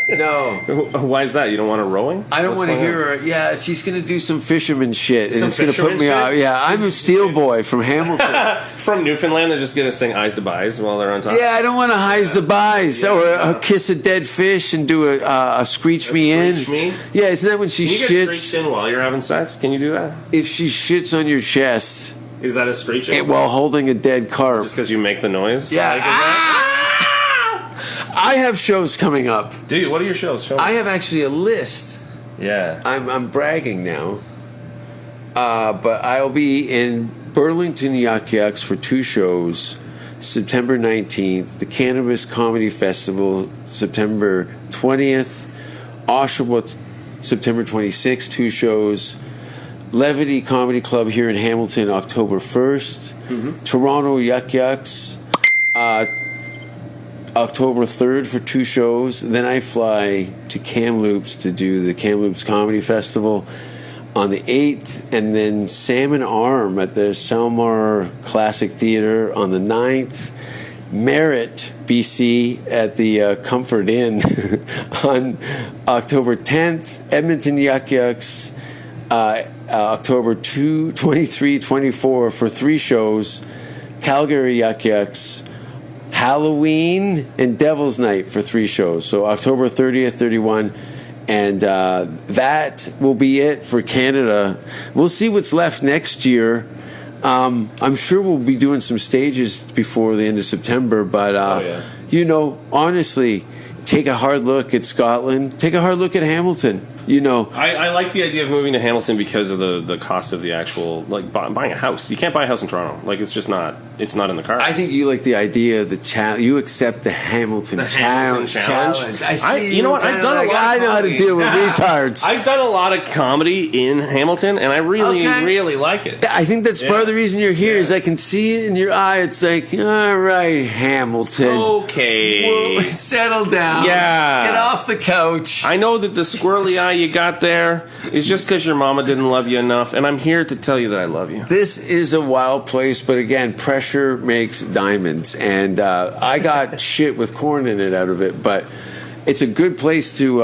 No. Why is that? You don't want a rowing? I don't want to hear her. Yeah, she's going to do some fisherman shit, and it's going to put me out. Yeah, I'm a steel boy from Hamilton. From Newfoundland, they're just going to sing Eyes to Buys while they're on top. Yeah, I don't want to highs the buys or a kiss a dead fish and do a screech me in. Me? Yeah, isn't that when she Can you shits? get screeched in while you're having sex? Can you do that? If she shits on your chest. Is that a screeching? While holding a dead carp. Just because you make the noise? Yeah. I have shows coming up. Dude, what are your shows? Show me. I have actually a list. Yeah. I'm bragging now. But I'll be in Burlington Yuck Yucks for 2 shows. September 19th, the Cannabis Comedy Festival, September 20th, Oshawa, September 26th, 2 shows. Levity Comedy Club here in Hamilton, October 1st. Toronto Yuck Yucks, October 3rd for 2 shows. Then I fly to Kamloops to do the Kamloops Comedy Festival on the 8th, and then Salmon Arm at the Salmar Classic Theatre on the 9th. Merritt, BC at the Comfort Inn on October 10th. Edmonton Yuck Yucks October 2, 23, 24 for 3 shows. Calgary Yuck Yucks, Halloween, and Devil's Night for 3 shows. So October 30th, 31, and that will be it for Canada. We'll see what's left next year. I'm sure we'll be doing some stages before the end of September, but you know, honestly, take a hard look at Scotland. Take a hard look at Hamilton. You know, I like the idea of moving to Hamilton because of the cost of the actual, like, buying a house. You can't buy a house in Toronto. Like, it's just not, it's not in the cards. I think you like the idea of the challenge. You accept the Hamilton challenge. I see. You know what? I've done a lot. I know how to deal with retards. I've done a lot of comedy in Hamilton, and I really, really like it. I think that's part of the reason you're here. Is I can see it in your eye. It's like, all right, Hamilton. Okay, well, settle down. Yeah, get off the couch. I know that the squirrely eye you got there is just because your mama didn't love you enough, and I'm here to tell you that I love you. This is a wild place, but again, pressure makes diamonds, and I got shit with corn in it out of it, but it's a good place to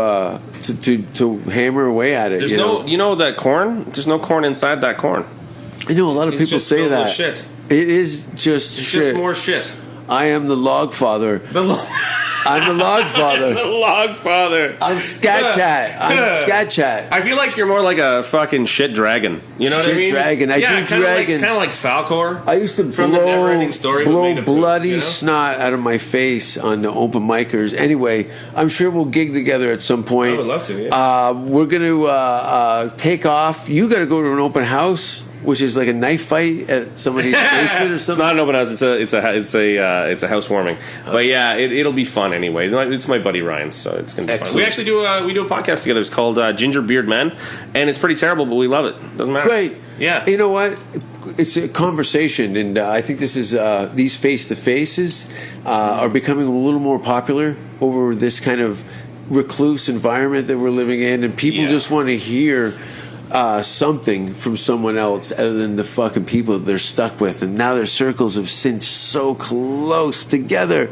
hammer away at it. There's you know that corn. There's no corn inside that corn. I know a lot of people say that. Shit. It is just it's shit. Just more shit. I am the log father. I'm the log father. The log father. I'm Scat Chat. I'm Scat Chat. I feel like you're more like a fucking shit dragon. You know what I mean? Shit dragon. I do dragons. Kind of like Falcor. I used to from the Neverending Story. blow bloody snot out of my face on the open micers. Anyway, I'm sure we'll gig together at some point. I would love to. Yeah. We're going to take off. You got to go to an open house, which is like a knife fight at somebody's basement or something. It's not an open house. It's a housewarming. But yeah, it'll be fun anyway. It's my buddy Ryan's, so it's gonna be fun. We actually do a podcast together. It's called Ginger Beard Men, and it's pretty terrible, but we love it. Doesn't matter. Great. Yeah. You know what? It's a conversation, and I think this is these face to faces are becoming a little more popular over this kind of recluse environment that we're living in, and people just want to hear something from someone else other than the fucking people they're stuck with, and now their circles have cinched so close together.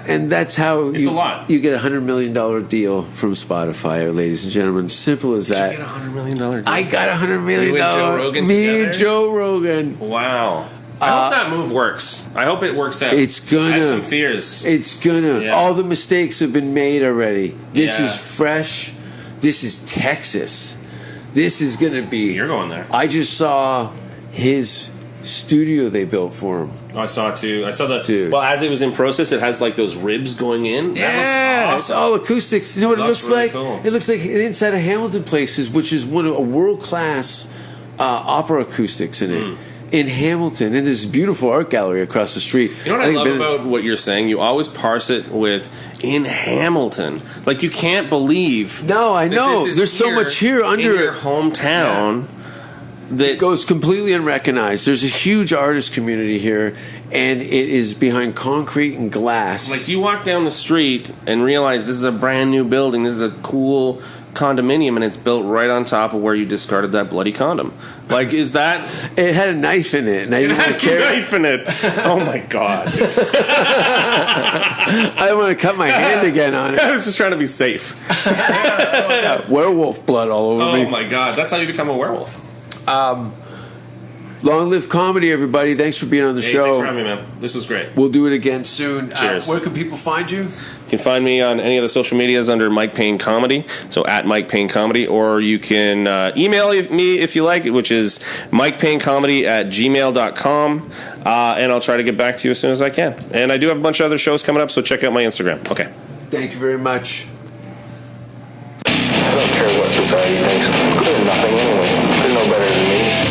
And that's how it's a lot. You get $100 million deal from Spotify, ladies and gentlemen. Simple as that. Did you get $100 million deal? I got $100 million. You and Joe Rogan Me together? and Joe Rogan. Wow. I hope that move works. I hope it works out. It's gonna. I have some fears. It's gonna. Yeah. All the mistakes have been made already. This Yeah. is fresh. This is Texas. This is going to be... You're going there. I just saw his studio they built for him. Oh, I saw it too. I saw that too. Well, as it was in process, it has like those ribs going in. Yeah, that looks awesome. It's all acoustics. You know what it looks really like? Cool. It looks like the inside of Hamilton Places, which is one of a world-class opera acoustics in it. In Hamilton, and there's a beautiful art gallery across the street. You know what I love about what you're saying? You always parse it with in Hamilton. Like, you can't believe. No, I know. There's so much here under your hometown that goes completely unrecognized. There's a huge artist community here, and it is behind concrete and glass. Like, you walk down the street and realize this is a brand new building. This is a cool condominium, and it's built right on top of where you discarded that bloody condom. Like, is that... It had a knife in it, and I didn't want to carry a knife in it. Oh my god. I don't want to cut my hand again on it. I was just trying to be safe. Werewolf blood all over me. Oh my god, that's how you become a werewolf. Long live comedy, everybody. Thanks for being on the show. Thanks for having me, man. This was great. We'll do it again soon. Cheers. Where can people find you? You can find me on any of the social medias under Mike Payne Comedy, so at Mike Payne Comedy, or you can email me if you like, which is mikepayncomedy@gmail.com, and I'll try to get back to you as soon as I can. And I do have a bunch of other shows coming up, so check out my Instagram. Okay. Thank you very much. I don't care what society thinks. They're nothing anyway. They're no better than me.